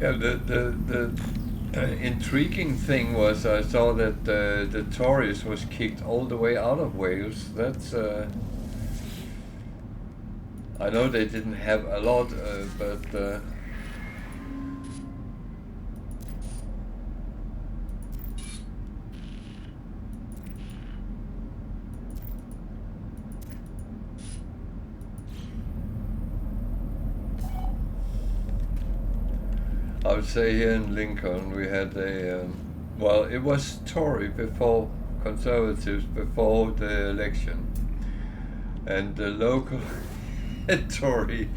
Yeah, the intriguing thing was I saw that the Taurus was kicked all the way out of Wales. That's I know they didn't have a lot, but I would say here in Lincoln we had a, well, it was Tory before, Conservatives before the election. And the local Tory,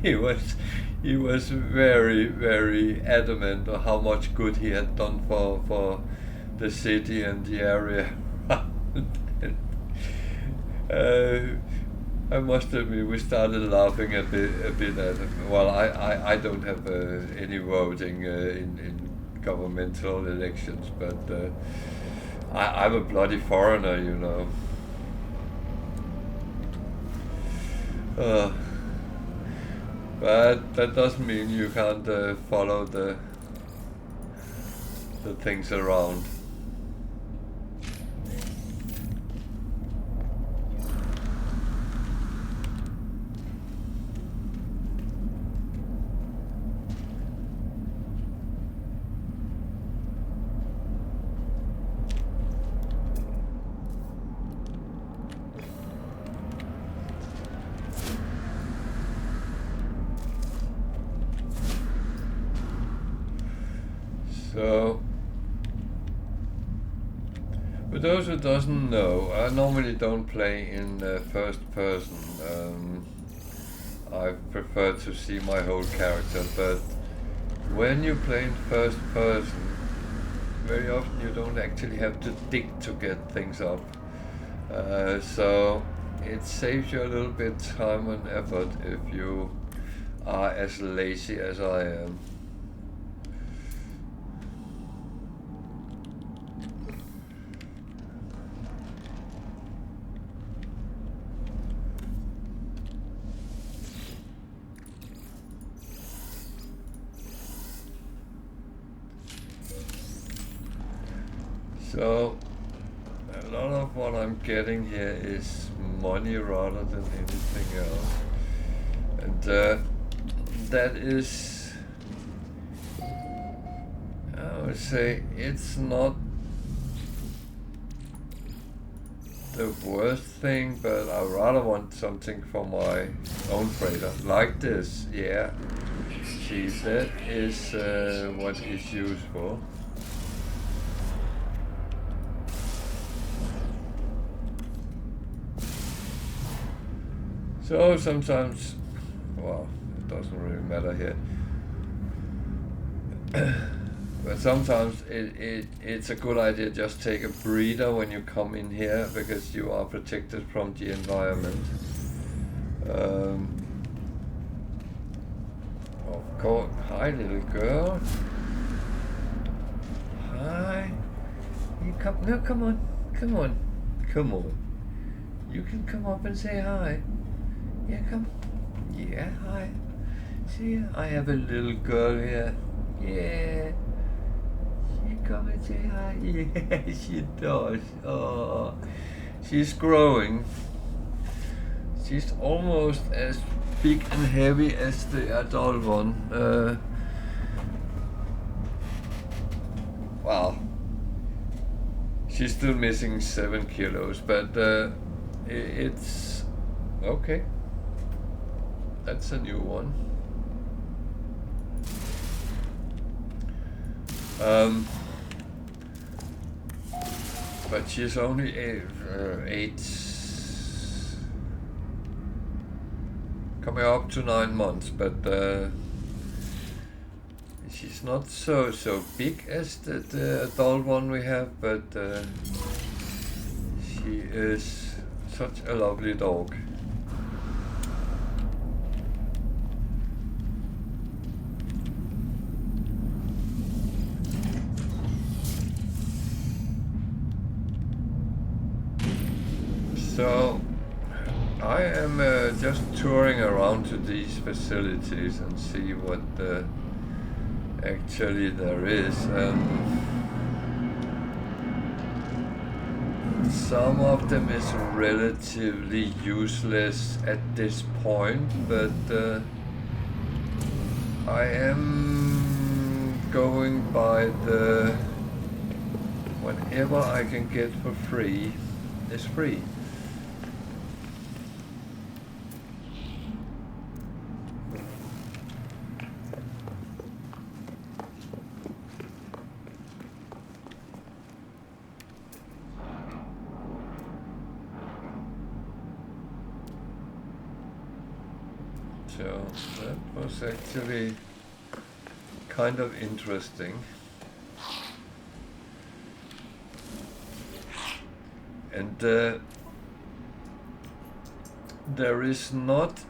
he was very, very adamant on how much good he had done for the city and the area. I must admit, we started laughing a bit at him. Well, I don't have any voting in governmental elections, but I'm a bloody foreigner, you know. But that doesn't mean you can't follow the things around. So, for those who doesn't know, I normally don't play in first person. I prefer to see my whole character, but when you play in first person, very often you don't actually have to dig to get things up. So it saves you a little bit time and effort if you are as lazy as I am. So a lot of what I'm getting here is money rather than anything else, and that is, I would say, it's not the worst thing, but I rather want something for my own freighter, like this. Yeah, see, that is what it's used for. So sometimes, well, it doesn't really matter here, but sometimes it's a good idea just take a breather when you come in here, because you are protected from the environment. Of course, hi little girl. Hi. You come, no, come on. You can come up and say hi. Yeah, come. Yeah, hi. See, I have a little girl here. Yeah. She come and say hi. Yeah, she does. Oh, she's growing. She's almost as big and heavy as the adult one. Wow. She's still missing 7 kilos, but it's okay. That's a new one. But she's only 8, coming up to 9 months, but she's not so big as the adult one we have, but she is such a lovely dog. So I am just touring around to these facilities and see what actually there is. Some of them is relatively useless at this point, but I am going by the whatever I can get for free is free. So that was actually kind of interesting. And there is not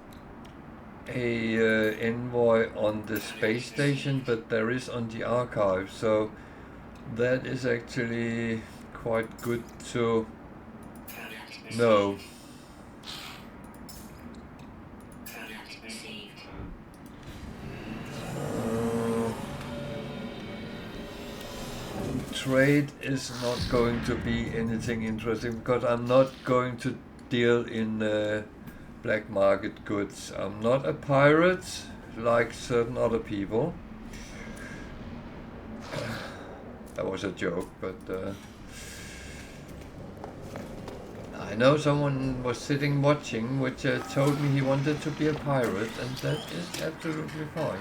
a envoy on the space station, but there is on the archive. So that is actually quite good to know. Trade is not going to be anything interesting because I'm not going to deal in black market goods. I'm not a pirate like certain other people. That was a joke, but I know someone was sitting watching which told me he wanted to be a pirate, and that is absolutely fine.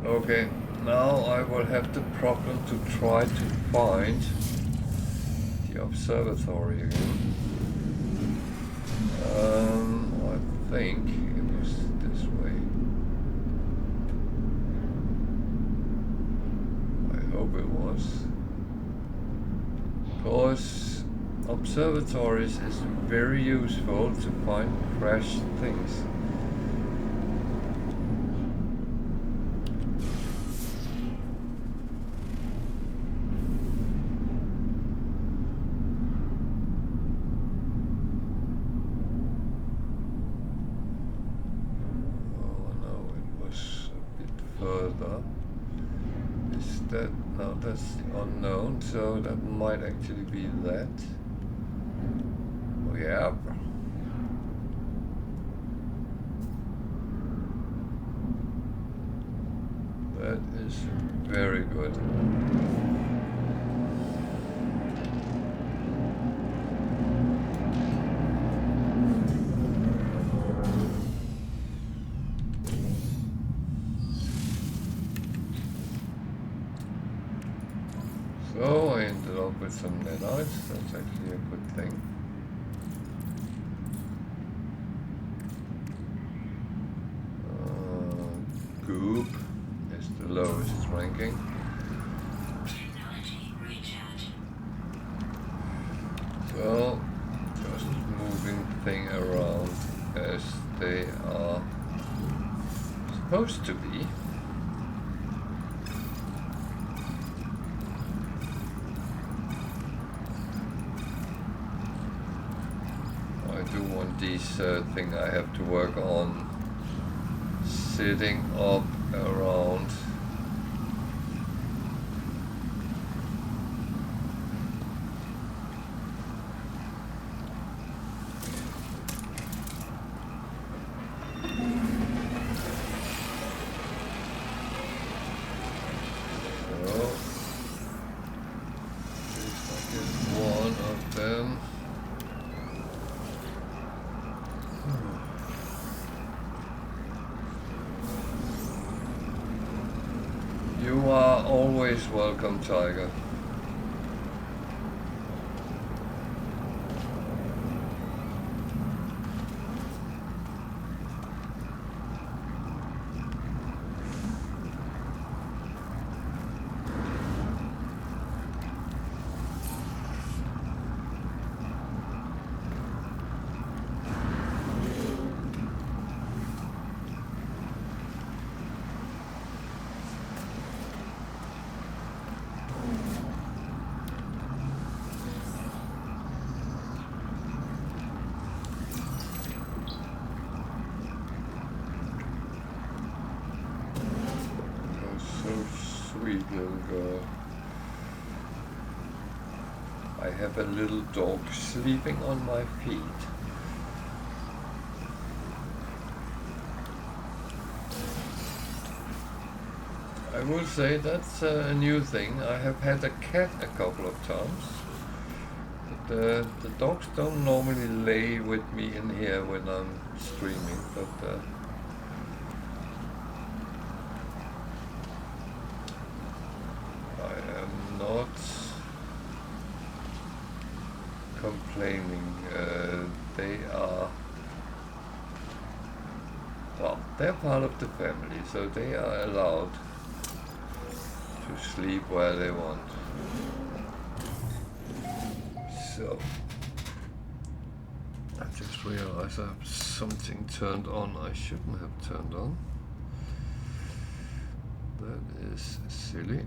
Okay, now I will have the problem to try to find the observatory again. I think it was this way. I hope it was. Because observatories is very useful to find crashed things. That's the unknown, so that might actually be that. Oh yeah. That is very good. So I ended up with some nanites. That's actually a good thing. Goop is the lowest ranking. So just moving thing around as they are supposed to be. This thing I have to work on sitting up around. So, if I get one of them. You are always welcome, Tiger. Sweet little girl. I have a little dog sleeping on my feet. I will say that's a new thing. I have had a cat a couple of times. But the dogs don't normally lay with me in here when I'm streaming, but I am not complaining. They are, well, they're part of the family, so they are allowed to sleep where they want. So, I just realized I have something turned on I shouldn't have turned on. That is silly.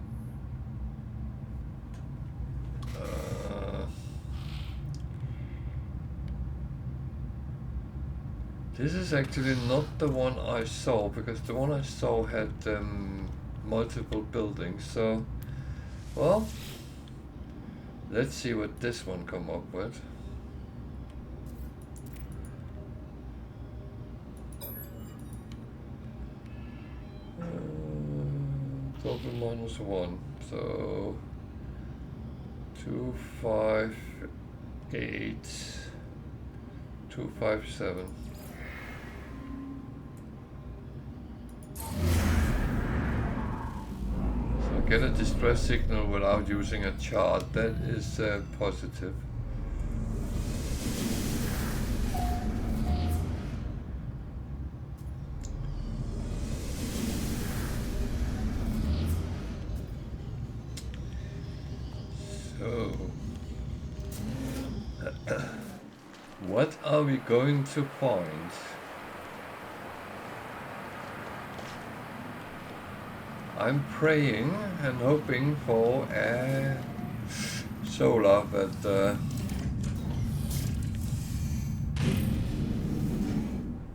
This is actually not the one I saw, because the one I saw had multiple buildings, so, well, let's see what this one come up with. Total -1, so 2, 5, 8, 2, 5, 7. Get a distress signal without using a chart. That is positive. So, what are we going to find? I'm praying and hoping for a solar, but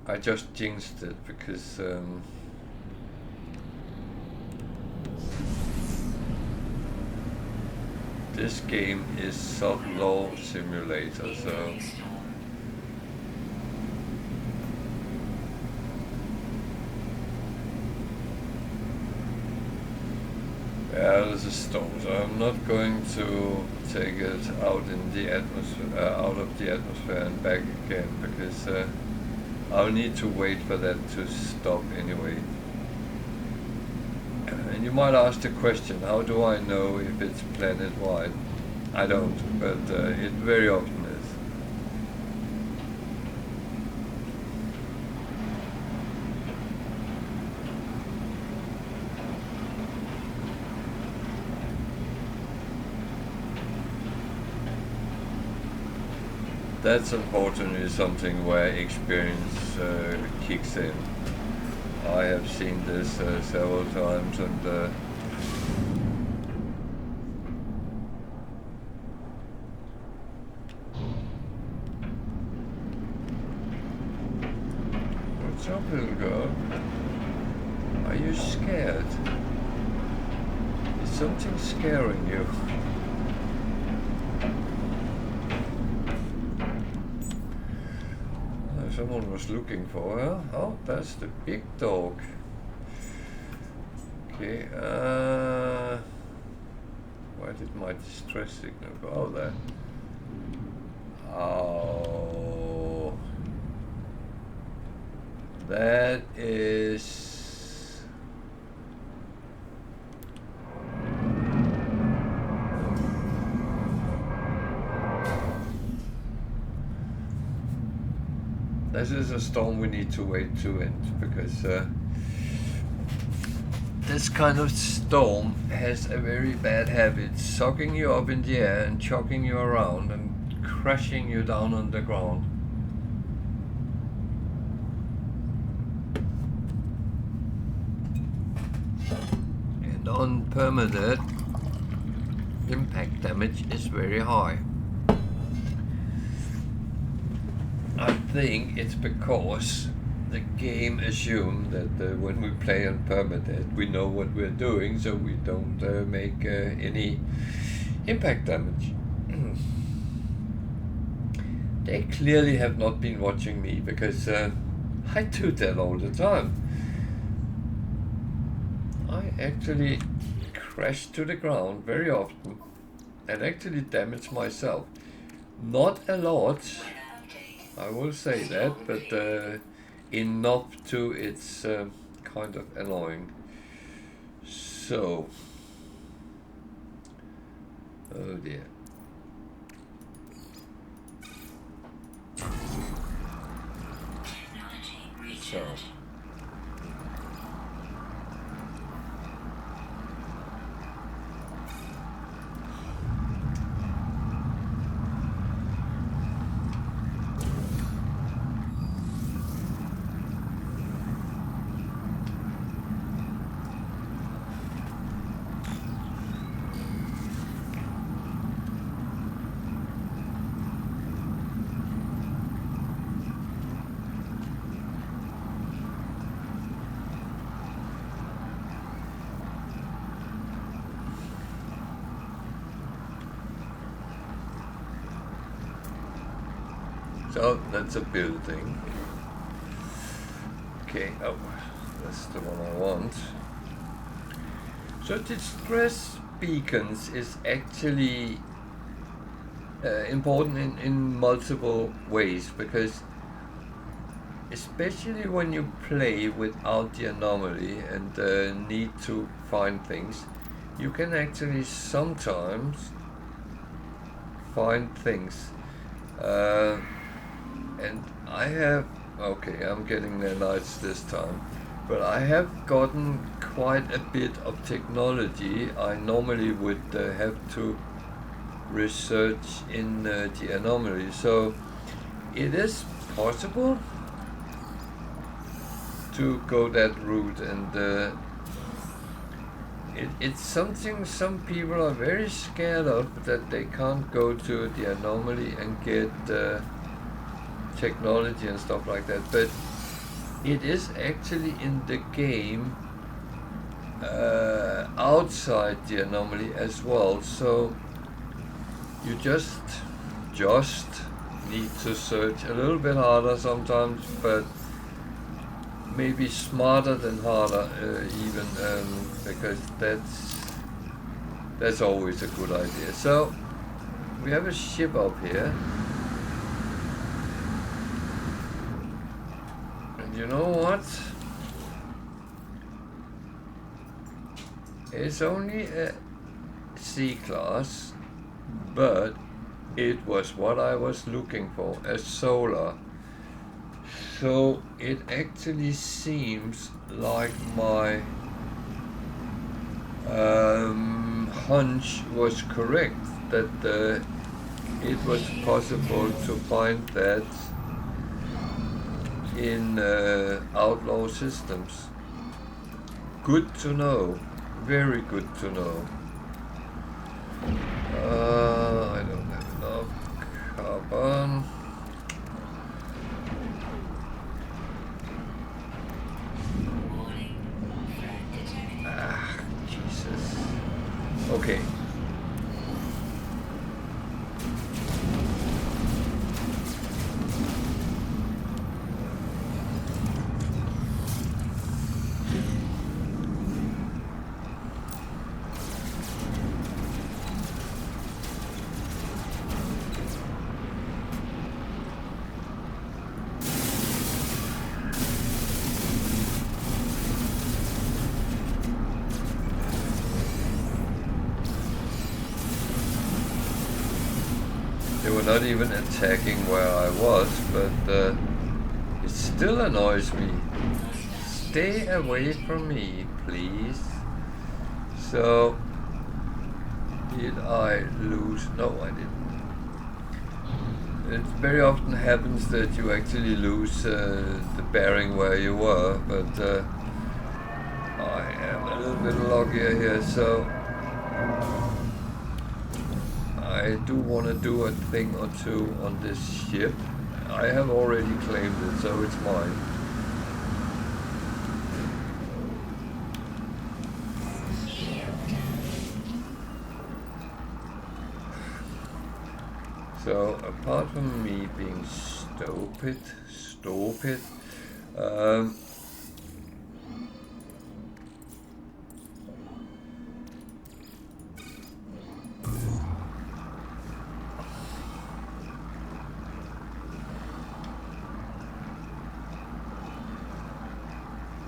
I just jinxed it because this game is sub-low simulator, so yeah, there's a storm, so I'm not going to take it out in the atmosphere, out of the atmosphere and back again, because I'll need to wait for that to stop anyway. And you might ask the question, how do I know if it's planet-wide? I don't, but it very often is. That's unfortunately something where experience kicks in. I have seen this several times, and what's up, little girl? Are you scared? Is something scaring you? Someone was looking for her. Oh, that's the big dog. Okay, where did my distress signal go? Oh, there. Oh, that is... This is a storm we need to wait to end, because this kind of storm has a very bad habit, sucking you up in the air and chucking you around and crashing you down on the ground. And on Permadeath, impact damage is very high. I think it's because the game assumes that when we play on Permadeath, we know what we're doing, so we don't make any impact damage. They clearly have not been watching me, because I do that all the time. I actually crash to the ground very often and actually damage myself. Not a lot, I will say that, but enough to it's kind of annoying. So, oh dear. So. So that's a building. Okay, oh, that's the one I want. So distress beacons is actually important in multiple ways, because especially when you play without the anomaly and need to find things, you can actually sometimes find things. And I have, okay, I'm getting there nice this time, but I have gotten quite a bit of technology I normally would have to research in the anomaly. So it is possible to go that route, and it's something some people are very scared of, that they can't go to the anomaly and get technology and stuff like that, but it is actually in the game outside the anomaly as well, so you just need to search a little bit harder sometimes, but maybe smarter than harder even, because that's always a good idea. So we have a ship up here. You know what? It's only a C-class, but it was what I was looking for, a solar. So it actually seems like my hunch was correct, that it was possible to find that in outlaw systems. Good to know, very good to know. I don't have enough carbon. Ah, Jesus. Okay. They were not even attacking where I was, but it still annoys me. Stay away from me, please. So, did I lose? No, I didn't. It very often happens that you actually lose the bearing where you were, but I am a little bit luckier here, so I do want to do a thing or two on this ship. I have already claimed it, so it's mine. So apart from me being stupid,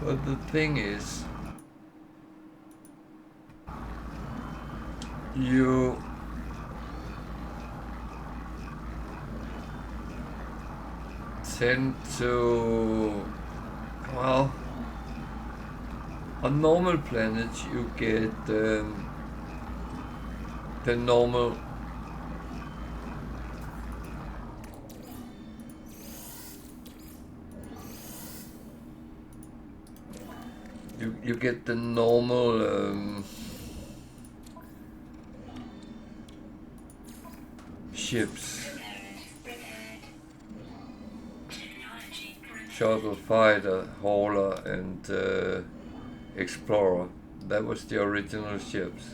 But the thing is, you tend to, well, on normal planets you get the normal you get the normal ships, shuttle, fighter, hauler, and explorer. That was the original ships.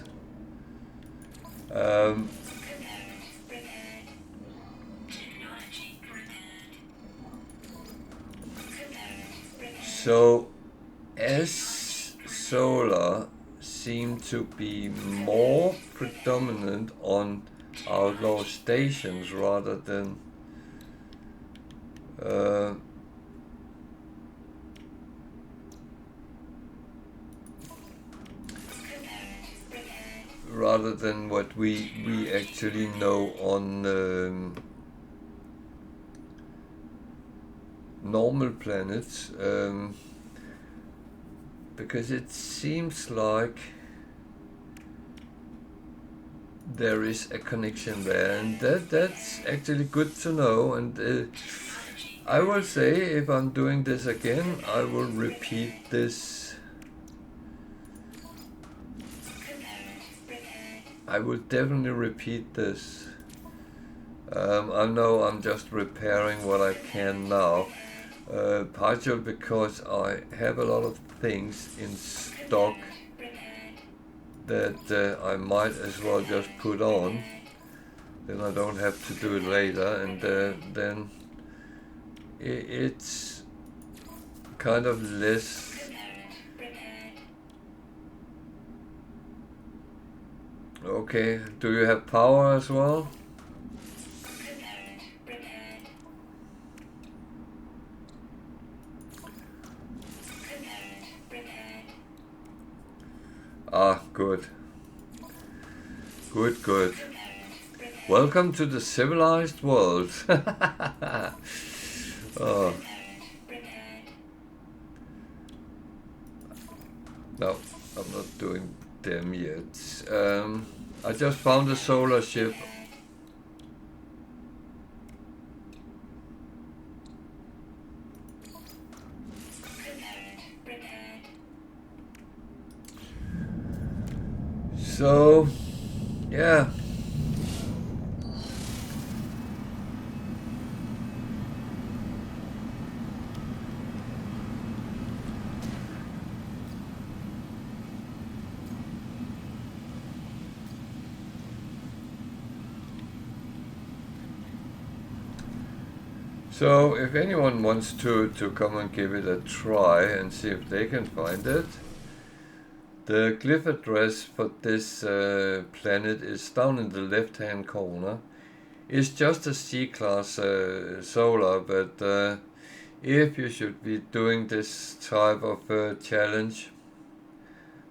So as solar seem to be more predominant on outlaw stations rather than what we actually know on normal planets, because it seems like there is a connection there, and that's actually good to know. And I will say, if I'm doing this again, I will repeat this. I will definitely repeat this. I know I'm just repairing what I can now, partially because I have a lot of things in stock that I might as well just put on, then I don't have to do it later, and then it's kind of less okay. Do you have power as well? Ah, good. Good. Welcome to the civilized world. Oh. No, I'm not doing them yet. I just found a solar ship. So, yeah. So, if anyone wants to come and give it a try and see if they can find it, the glyph address for this planet is down in the left-hand corner. It's just a C-class solar, but if you should be doing this type of challenge,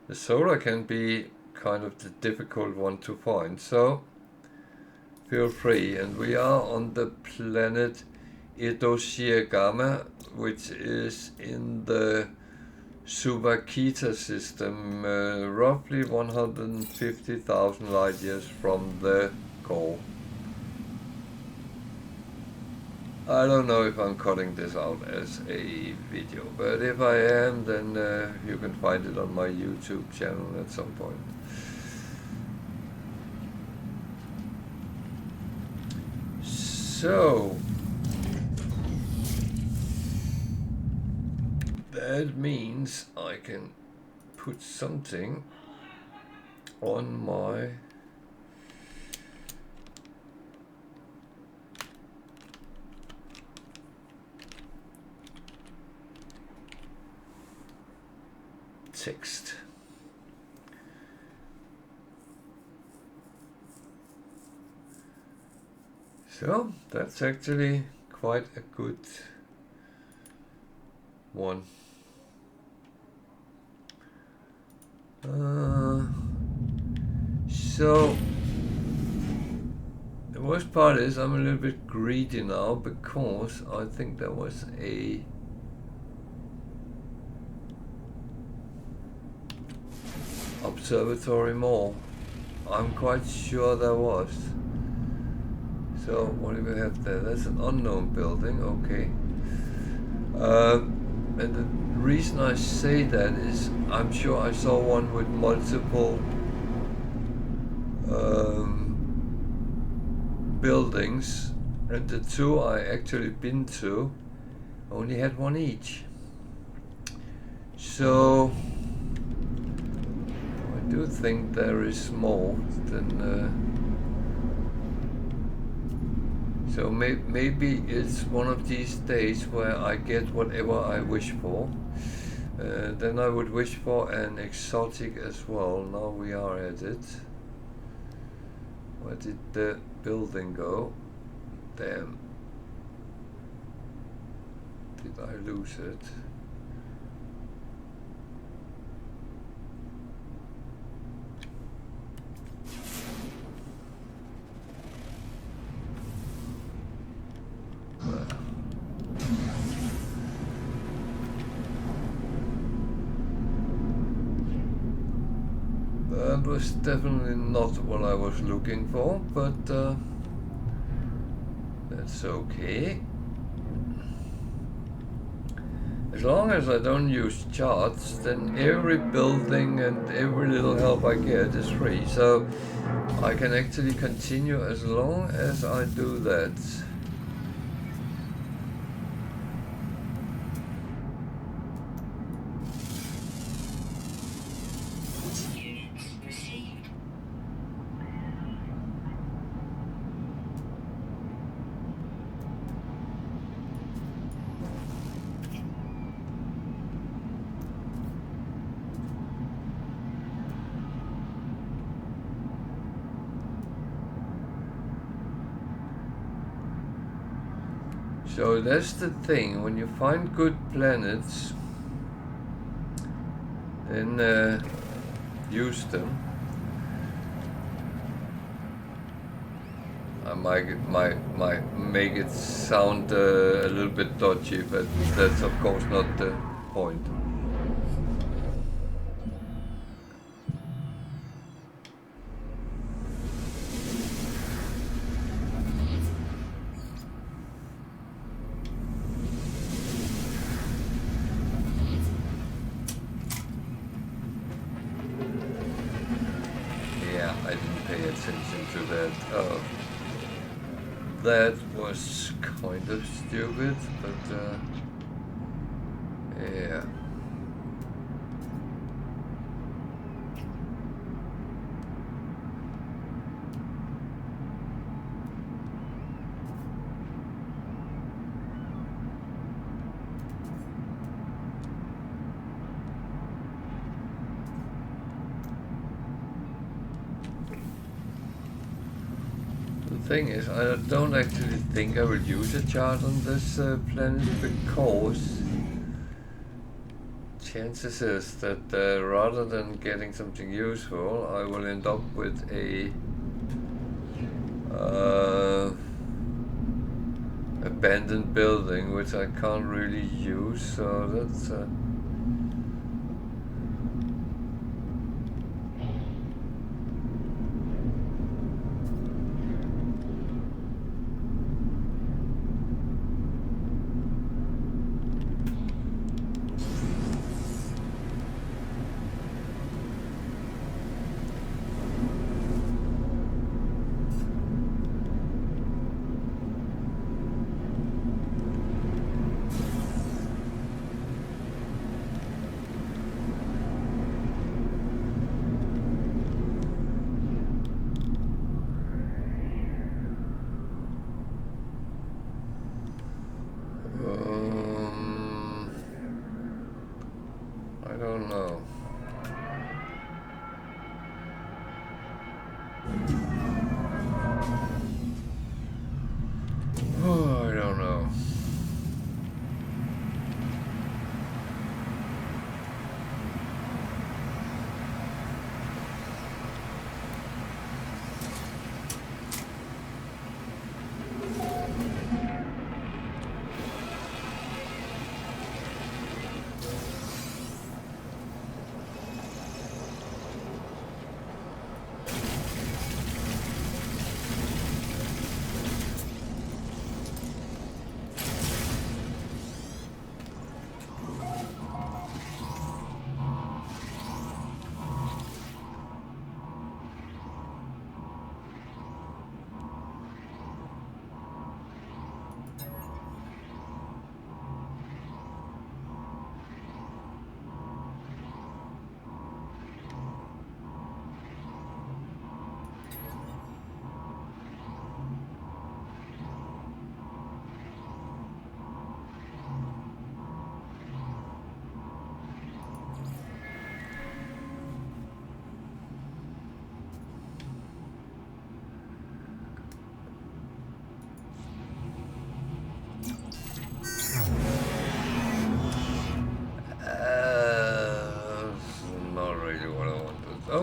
the solar can be kind of the difficult one to find. So, feel free. And we are on the planet Gamma, which is in the Subakita system, roughly 150,000 light years from the core. I don't know if I'm cutting this out as a video, but if I am, then you can find it on my YouTube channel at some point. So, that means I can put something on my text. So that's actually quite a good one. So the worst part is I'm a little bit greedy now because I think there was a observatory more. I'm quite sure there was. So what do we have there? That's an unknown building, okay. And the reason I say that is I'm sure I saw one with multiple buildings, and the two I actually been to only had one each. So I do think there is more than so maybe it's one of these days where I get whatever I wish for. Then I would wish for an exotic as well. Now we are at it. Where did the building go? Damn. Did I lose it? That was definitely not what I was looking for, but that's okay. As long as I don't use charts, then every building and every little help I get is free. So I can actually continue as long as I do that. So that's the thing, when you find good planets, then use them. I might make it sound a little bit dodgy, but that's of course not the point. I didn't pay attention to that. Oh, that was kind of stupid, but yeah. The thing is, I don't actually think I will use a chart on this planet because chances is that rather than getting something useful, I will end up with a abandoned building which I can't really use, so that's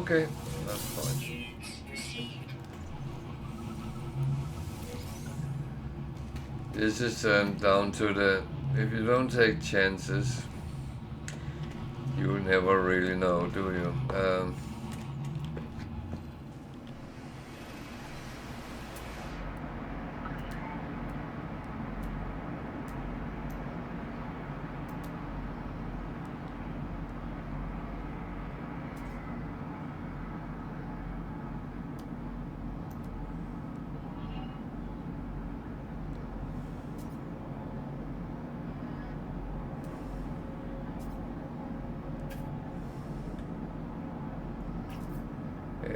Okay, that's fine. Units received. This is down to the, if you don't take chances, you never really know, do you?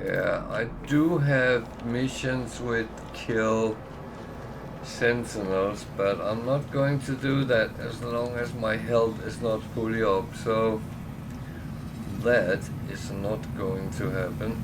Yeah, I do have missions with kill sentinels, but I'm not going to do that as long as my health is not fully up, so that is not going to happen.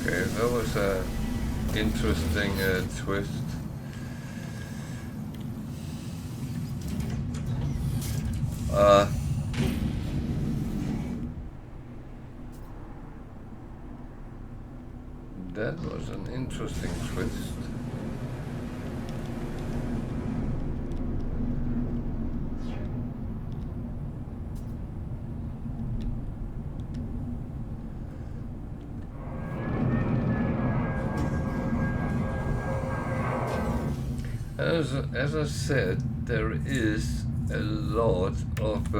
Okay, that was a interesting twist. That was an interesting twist. As I said, there is a lot of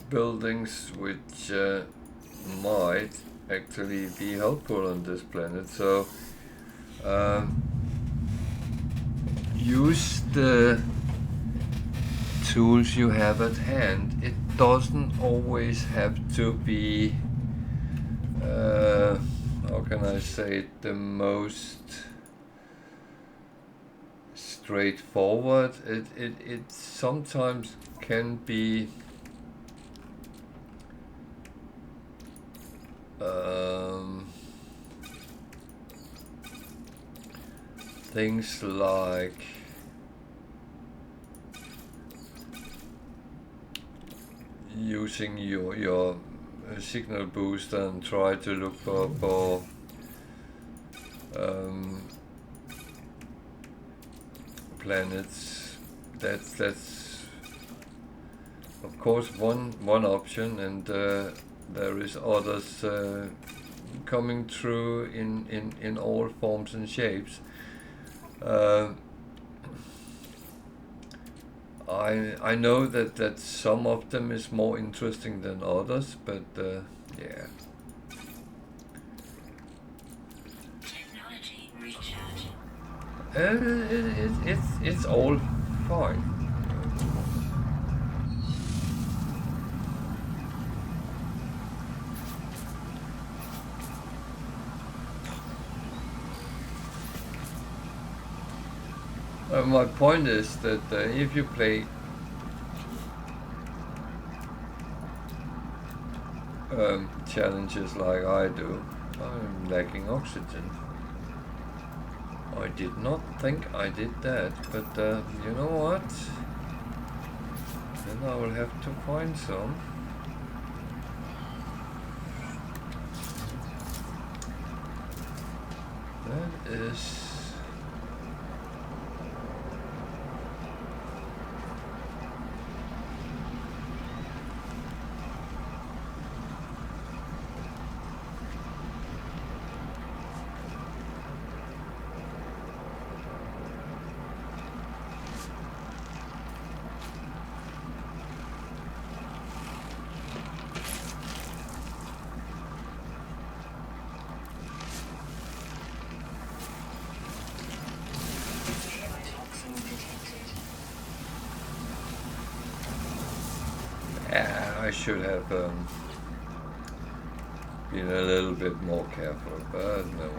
buildings which might actually be helpful on this planet. So use the tools you have at hand. It doesn't always have to be, how can I say it, the most straightforward. It sometimes can be things like using your signal booster and try to look for planets. That's of course one option, and there is others coming through in all forms and shapes. I know that some of them is more interesting than others, but yeah. Technology recharge. It's all fine. My point is that if you play challenges like I do, I'm lacking oxygen. I did not think I did that, but you know what? Then I will have to find some. That is... should have been a little bit more careful, but no.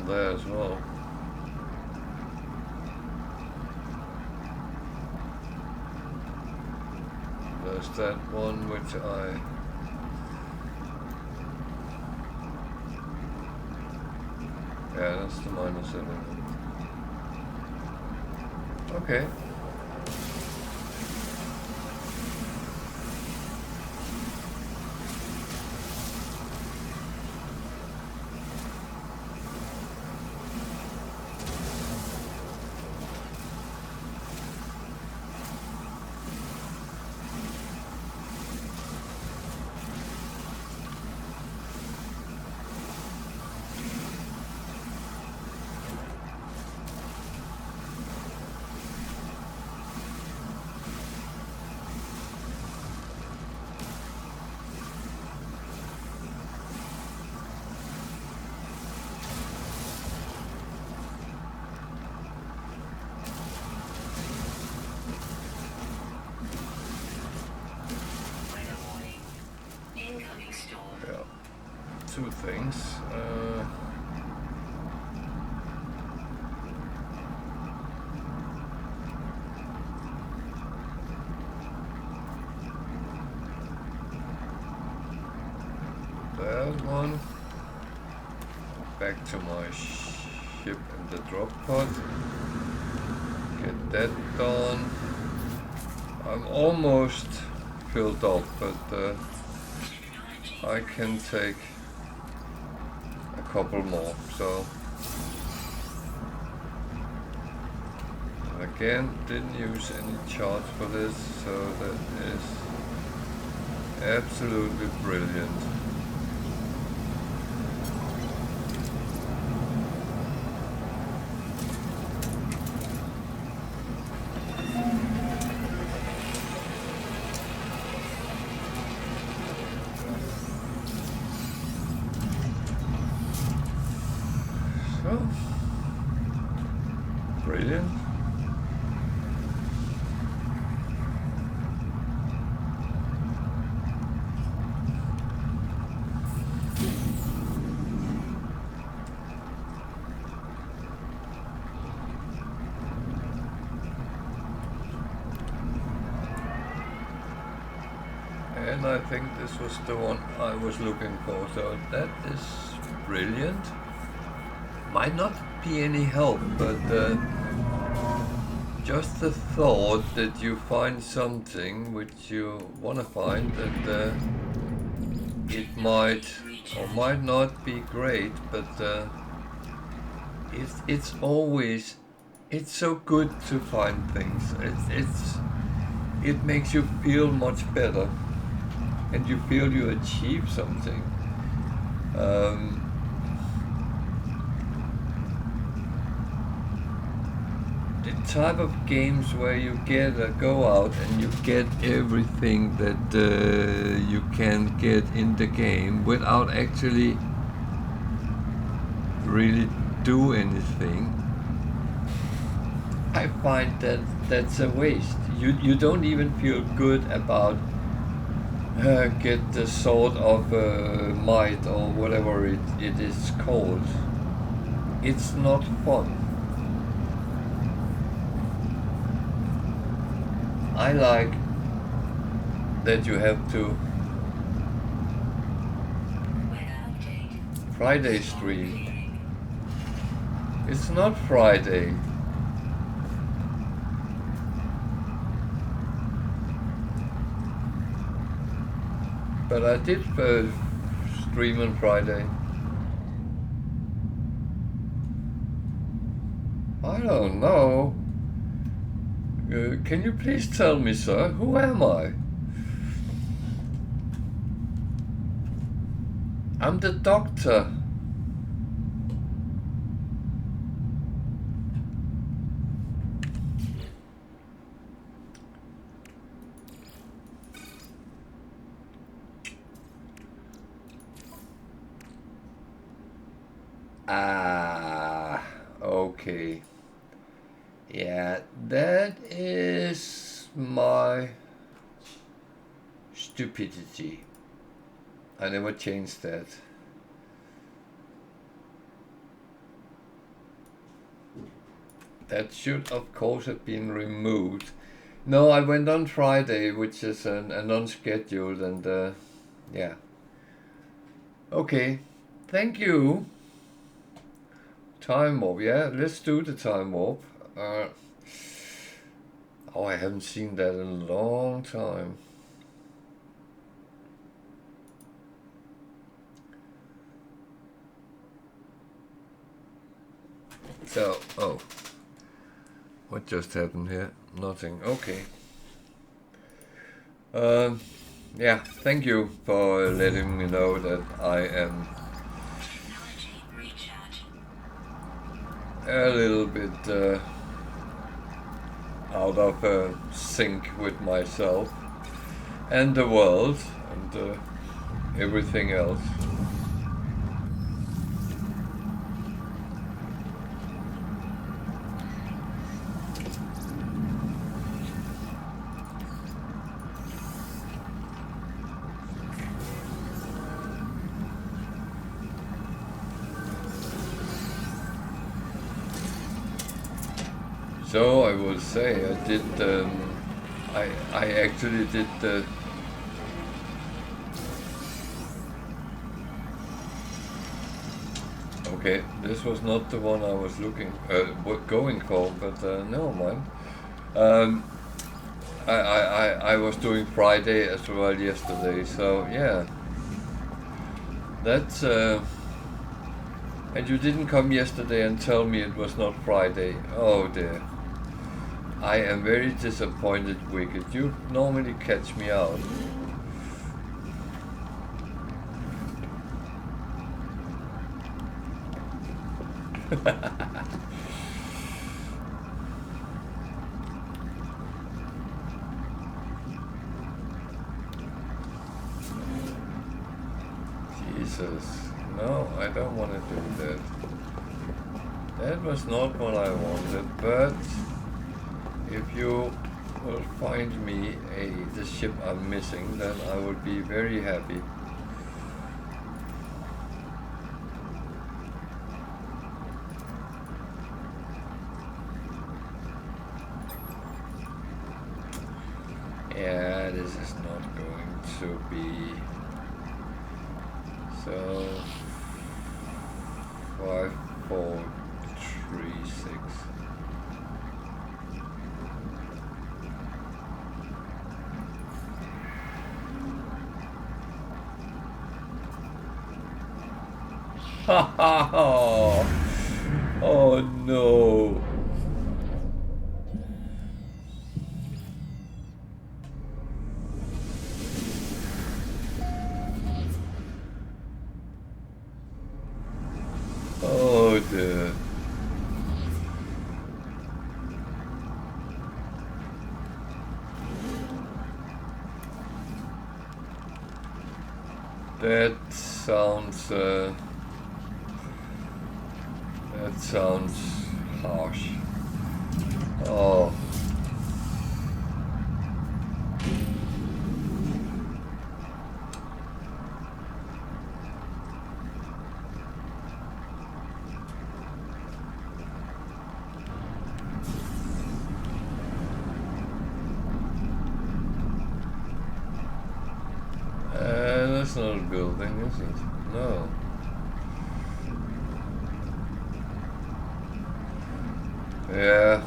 There as well. There's that one which yeah, that's the -11. Okay. Two things. That one. Back to my ship in the drop pod. Get that done. I'm almost filled up, but I can take a couple more. So again, didn't use any charge for this, so that is absolutely brilliant. Brilliant. And I think this was the one I was looking for, so that is brilliant. Might not be any help, but just the thought that you find something which you want to find, and it might or might not be great, but it's always, it's so good to find things. It makes you feel much better, and you feel you achieve something. The type of games where you go out and you get everything that you can get in the game without actually really do anything, I find that that's a waste. You don't even feel good about get the Sword of Might or whatever it is called. It's not fun. I like that you have to Friday stream. It's not Friday. But I did stream on Friday. I don't know. Can you please tell me, sir, who am I? I'm the doctor. Ah, okay. Yeah, that is my stupidity. I never changed that. That should, of course, have been removed. No, I went on Friday, which is a non-scheduled, and yeah. Okay, thank you. Time warp, yeah, let's do the time warp. Oh, I haven't seen that in a long time. So, oh. What just happened here? Nothing. Okay. Yeah, thank you for letting me know that I am Technology recharge. a little bit out of sync with myself and the world and everything else. So I will say I did. I actually did the. Okay, this was not the one I was going for, but never mind. I was doing Friday as well yesterday, so yeah. That's and you didn't come yesterday and tell me it was not Friday. Oh dear. I am very disappointed, Wicked. You normally catch me out. Jesus. No, I don't want to do that. That was not what I wanted, but if you will find me the ship I'm missing, then I would be very happy. Yeah, this is not going to be so 5, 4, 3, 6. Oh no. Oh dear. That sounds harsh. Oh. That's not a building, is it? No. Yeah.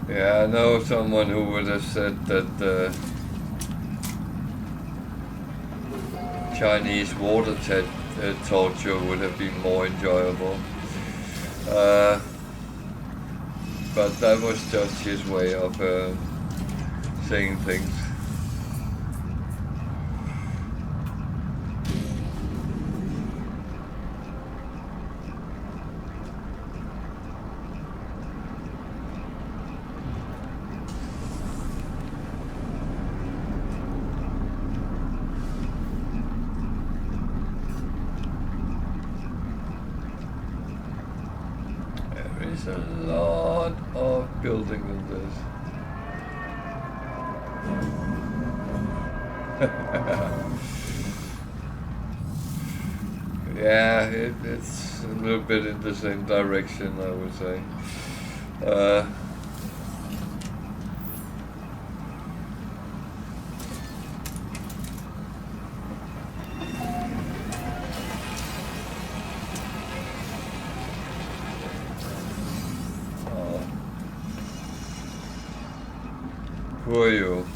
Yeah, know someone who would have said that the Chinese water torture would have been more enjoyable. But that was just his way of saying things. There's a lot of building in this. Yeah, it's a little bit in the same direction, I would say. Who are you?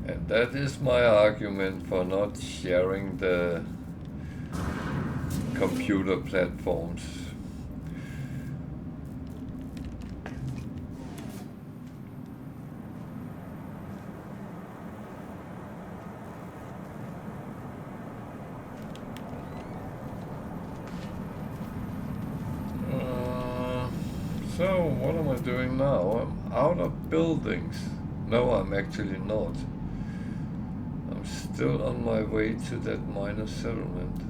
And that is my argument for not sharing the computer platforms. So what am I doing now? I'm out of buildings. No, I'm actually not. I'm still on my way to that minor settlement.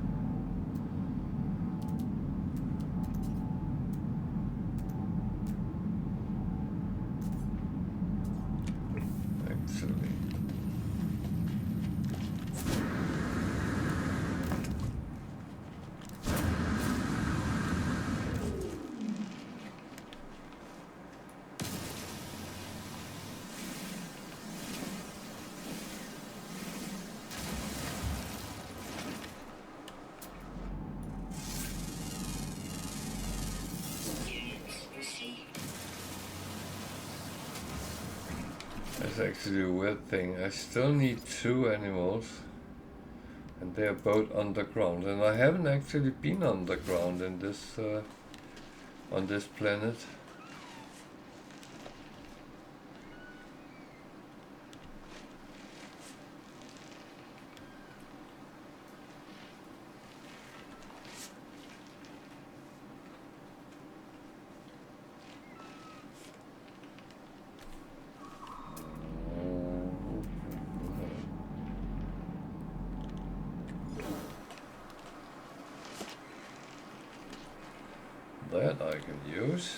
Actually. That's actually a weird thing. I still need 2 animals, and they are both underground. And I haven't actually been underground in this on this planet. That I can use.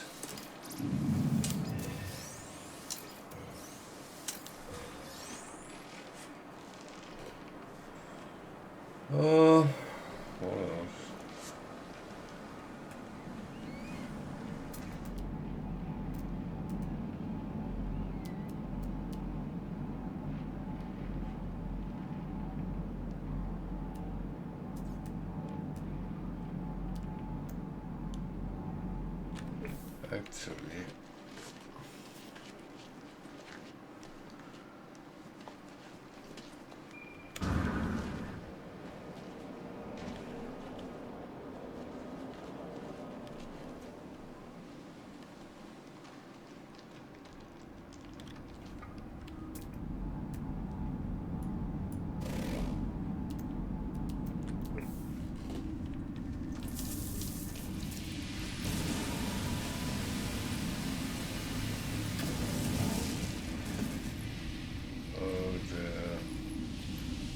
What else? Actually,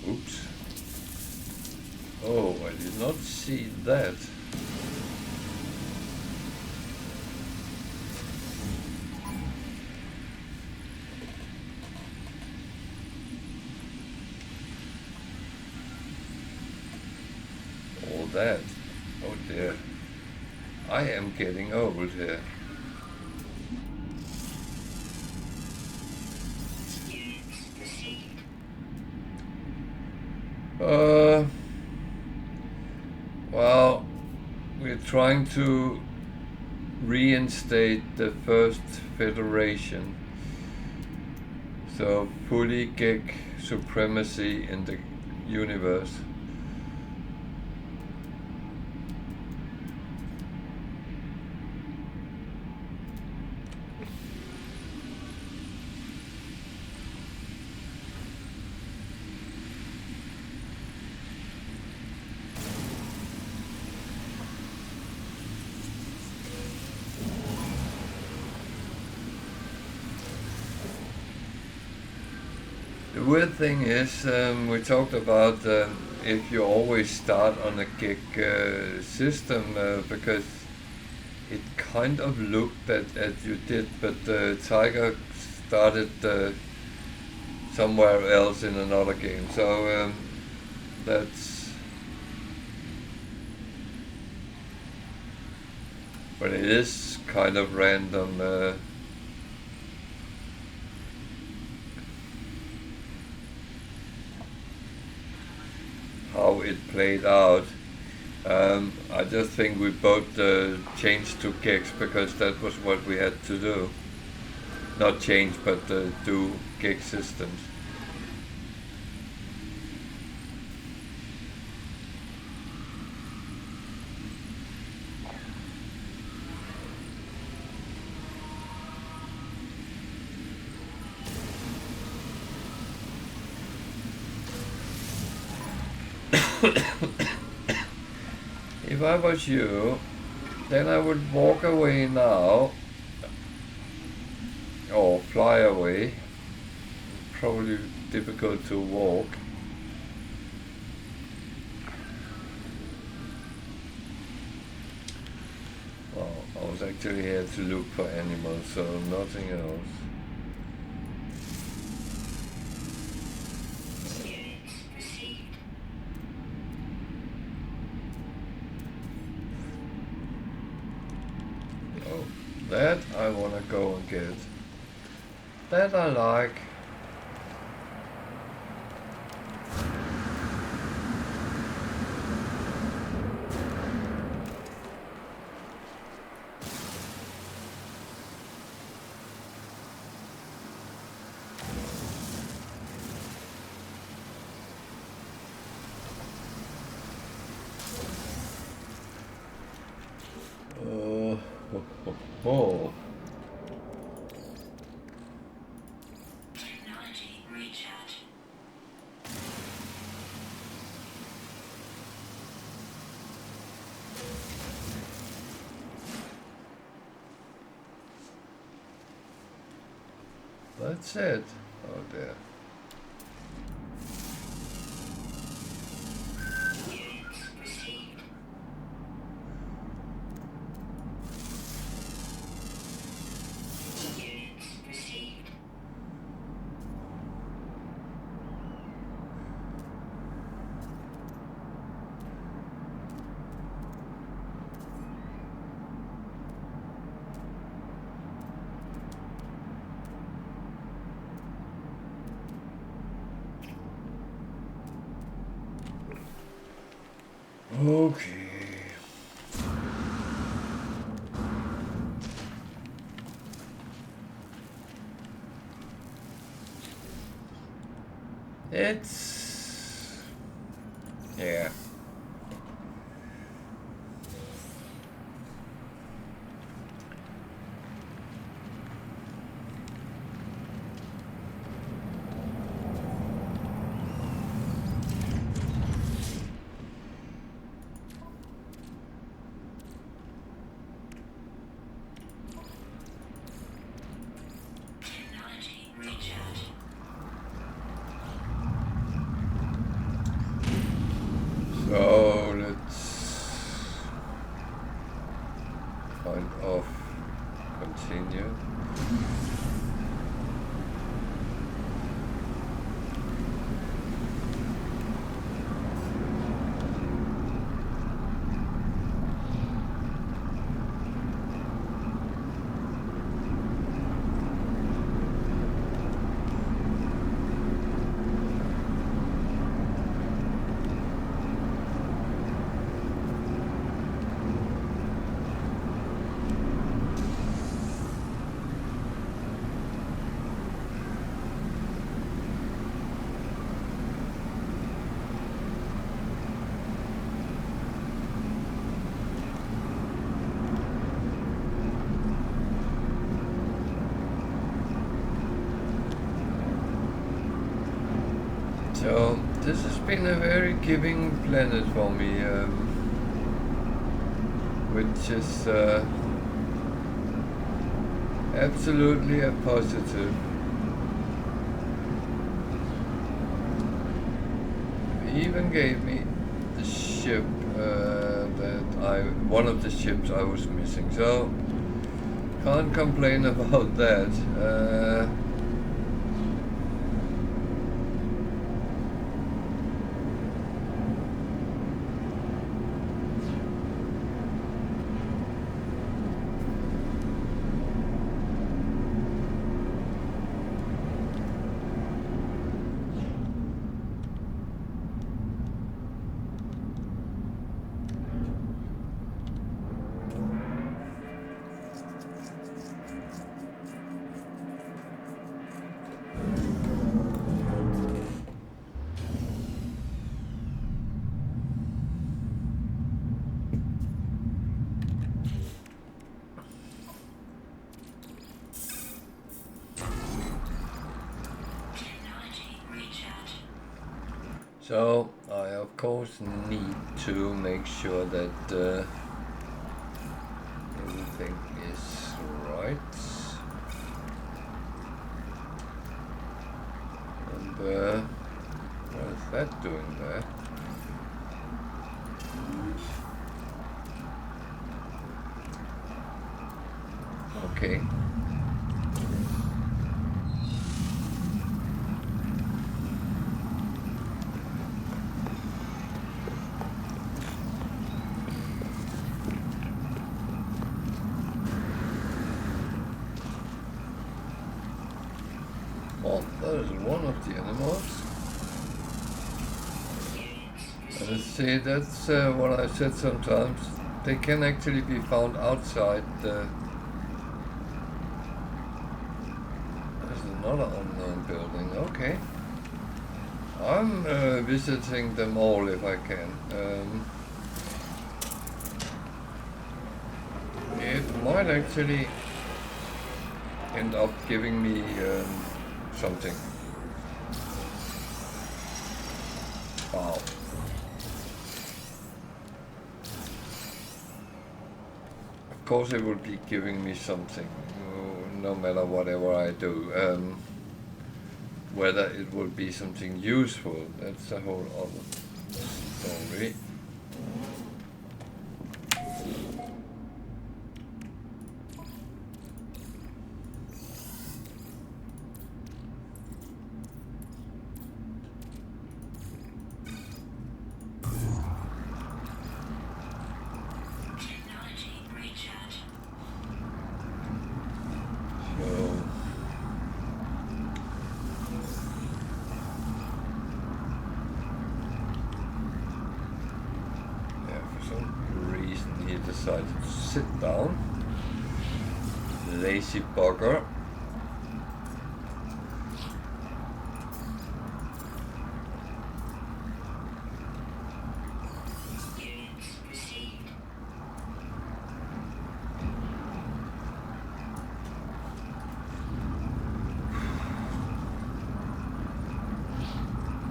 oops. Oh, I did not see that. Oh dear. I am getting old here. Units received. Well, we're trying to reinstate the first federation. So fully gig supremacy in the universe. The weird thing is, we talked about if you always start on a gig system, because it kind of looked that you did, but Tiger started somewhere else in another game, so that's. But it is kind of random. How it played out. I just think we both changed to gigs because that was what we had to do. Not change, but do gig systems. If I was you, then I would walk away now, or fly away. Probably difficult to walk. Well, I was actually here to look for animals, so nothing else. Units received. Oh, that I wanna go and get. That I like. Oh. Technology recharge. That's it. Oh dear. Units received. Units received. Okay. It's yeah. Technology recharge. So let's kind of continue. So this has been a very giving planet for me, which is absolutely a positive. He even gave me the ship one of the ships I was missing, so can't complain about that. So I of course need to make sure that everything is right. And what is that doing there? Okay. Oh, that is one of the animals. And see, that's what I said sometimes. They can actually be found outside the... There's another unknown building, okay. I'm visiting them all if I can. It might actually end up giving me something. Wow. Of course it will be giving me something, no matter whatever I do. Whether it will be something useful, that's a whole other story. Decided to sit down. Lazy bugger.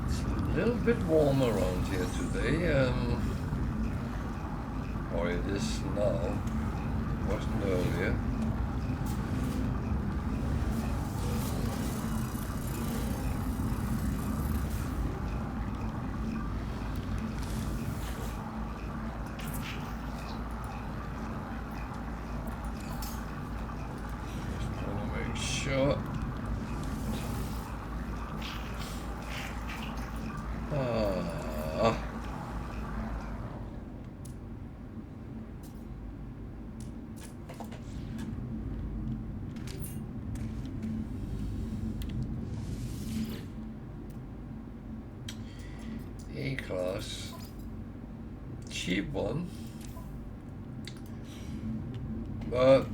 It's a little bit warm around here today. Or it is now, wasn't earlier. Just want to make sure. A-class, cheap one, but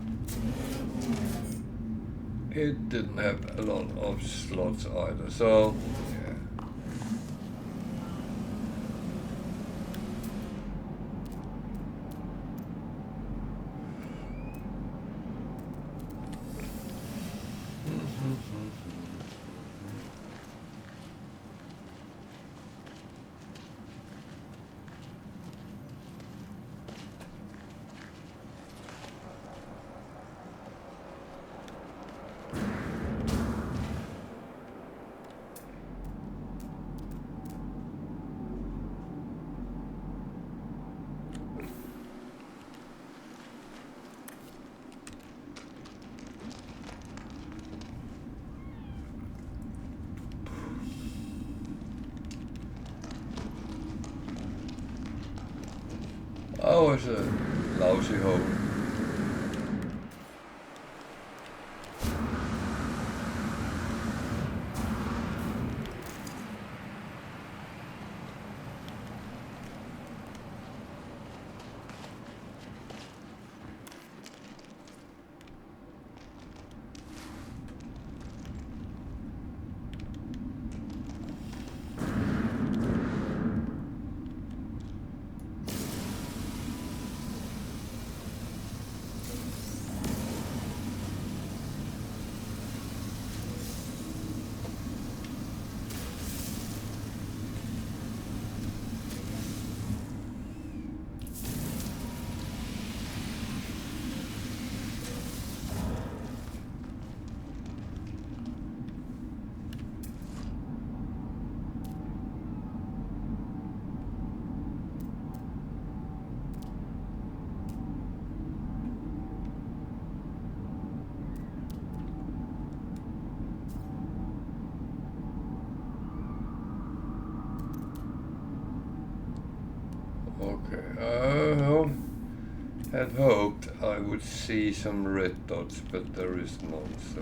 it didn't have a lot of slots either, so yeah. I was a lousy hole. Okay, I had hoped I would see some red dots, but there is none, so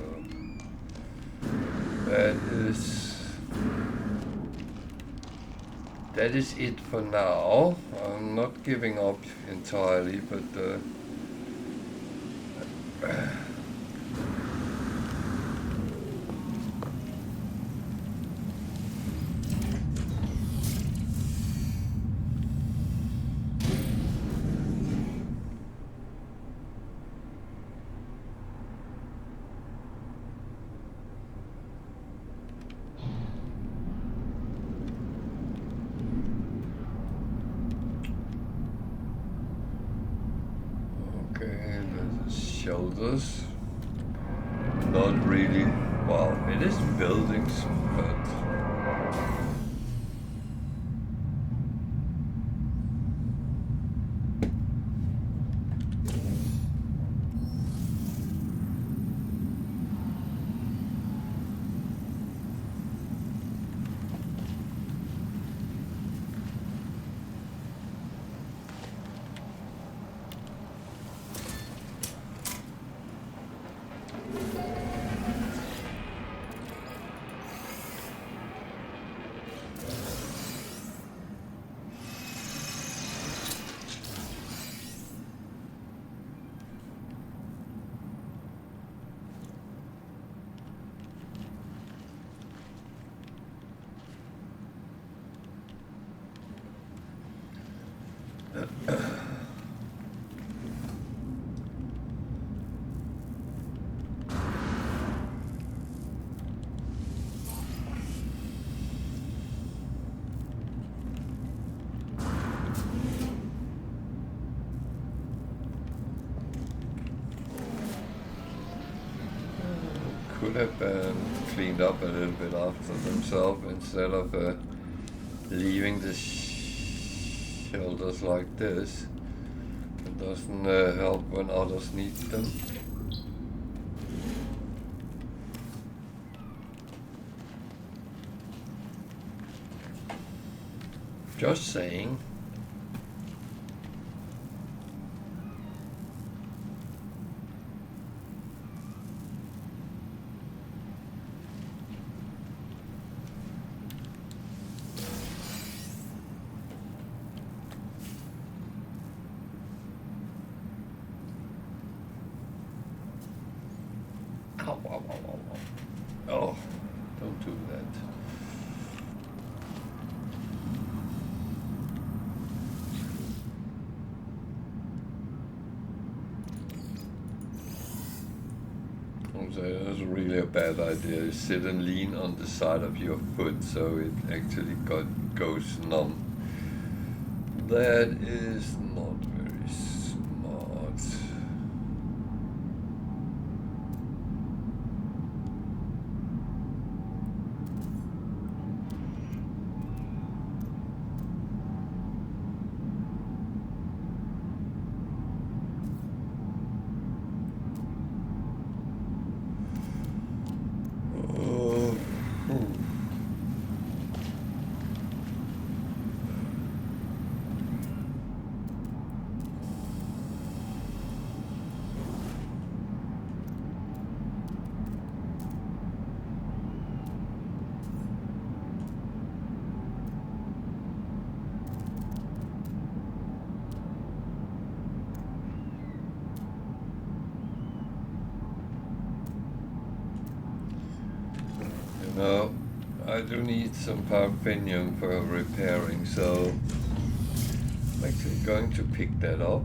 that is it for now. I'm not giving up entirely, but okay, the shoulders. Not really. Well, it is buildings, but could have been cleaned up a little bit after themselves instead of leaving the shelters like this. It doesn't help when others need them. Just saying. Oh, don't do that. That's really a bad idea. You sit and lean on the side of your foot so it actually goes numb. That is not very smart. No, I do need some parfenium for repairing, so I'm actually going to pick that up.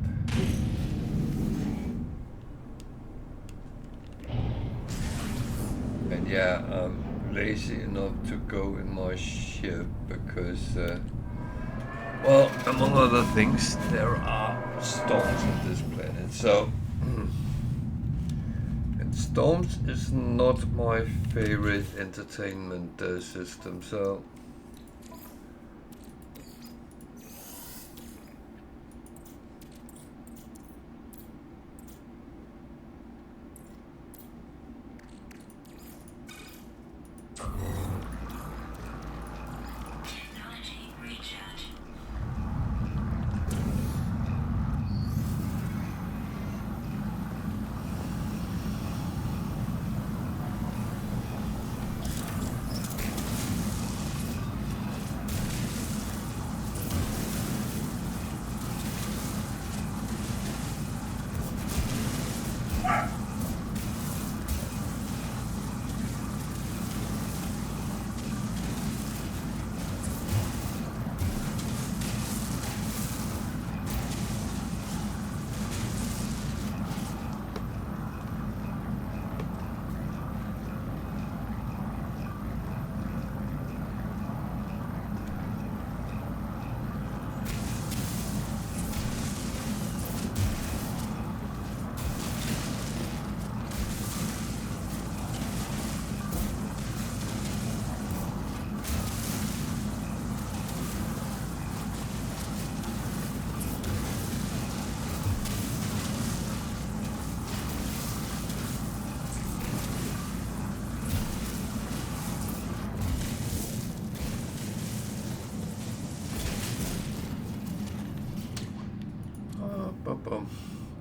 And yeah, I'm lazy enough to go in my ship because, well, among other things, there are storms on this planet, so... and storms is not my favorite entertainment system, so... Technology recharge.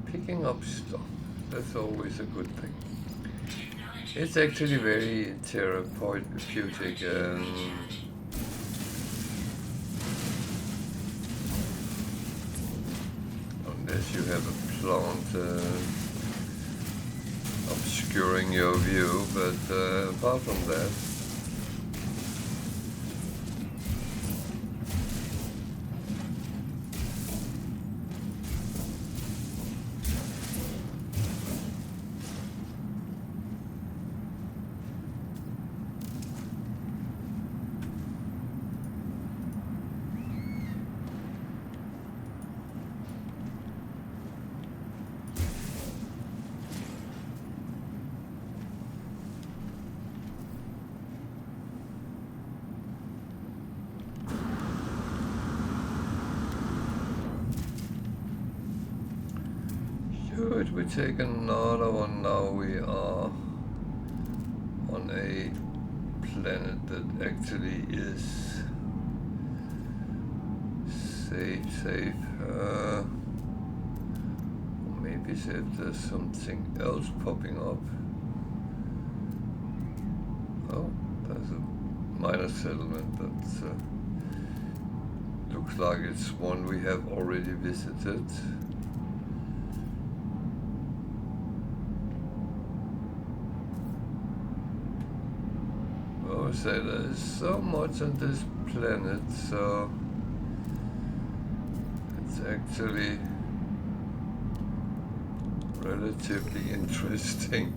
Picking up stuff, that's always a good thing. Technology It's actually recharge. very therapeutic, unless you have a plant obscuring your view, but apart from that, should we take another one now? We are on a planet that actually is safe. Maybe see if there's something else popping up. Oh, there's a minor settlement that looks like it's one we have already visited. I would say there's so much on this planet, so it's actually relatively interesting.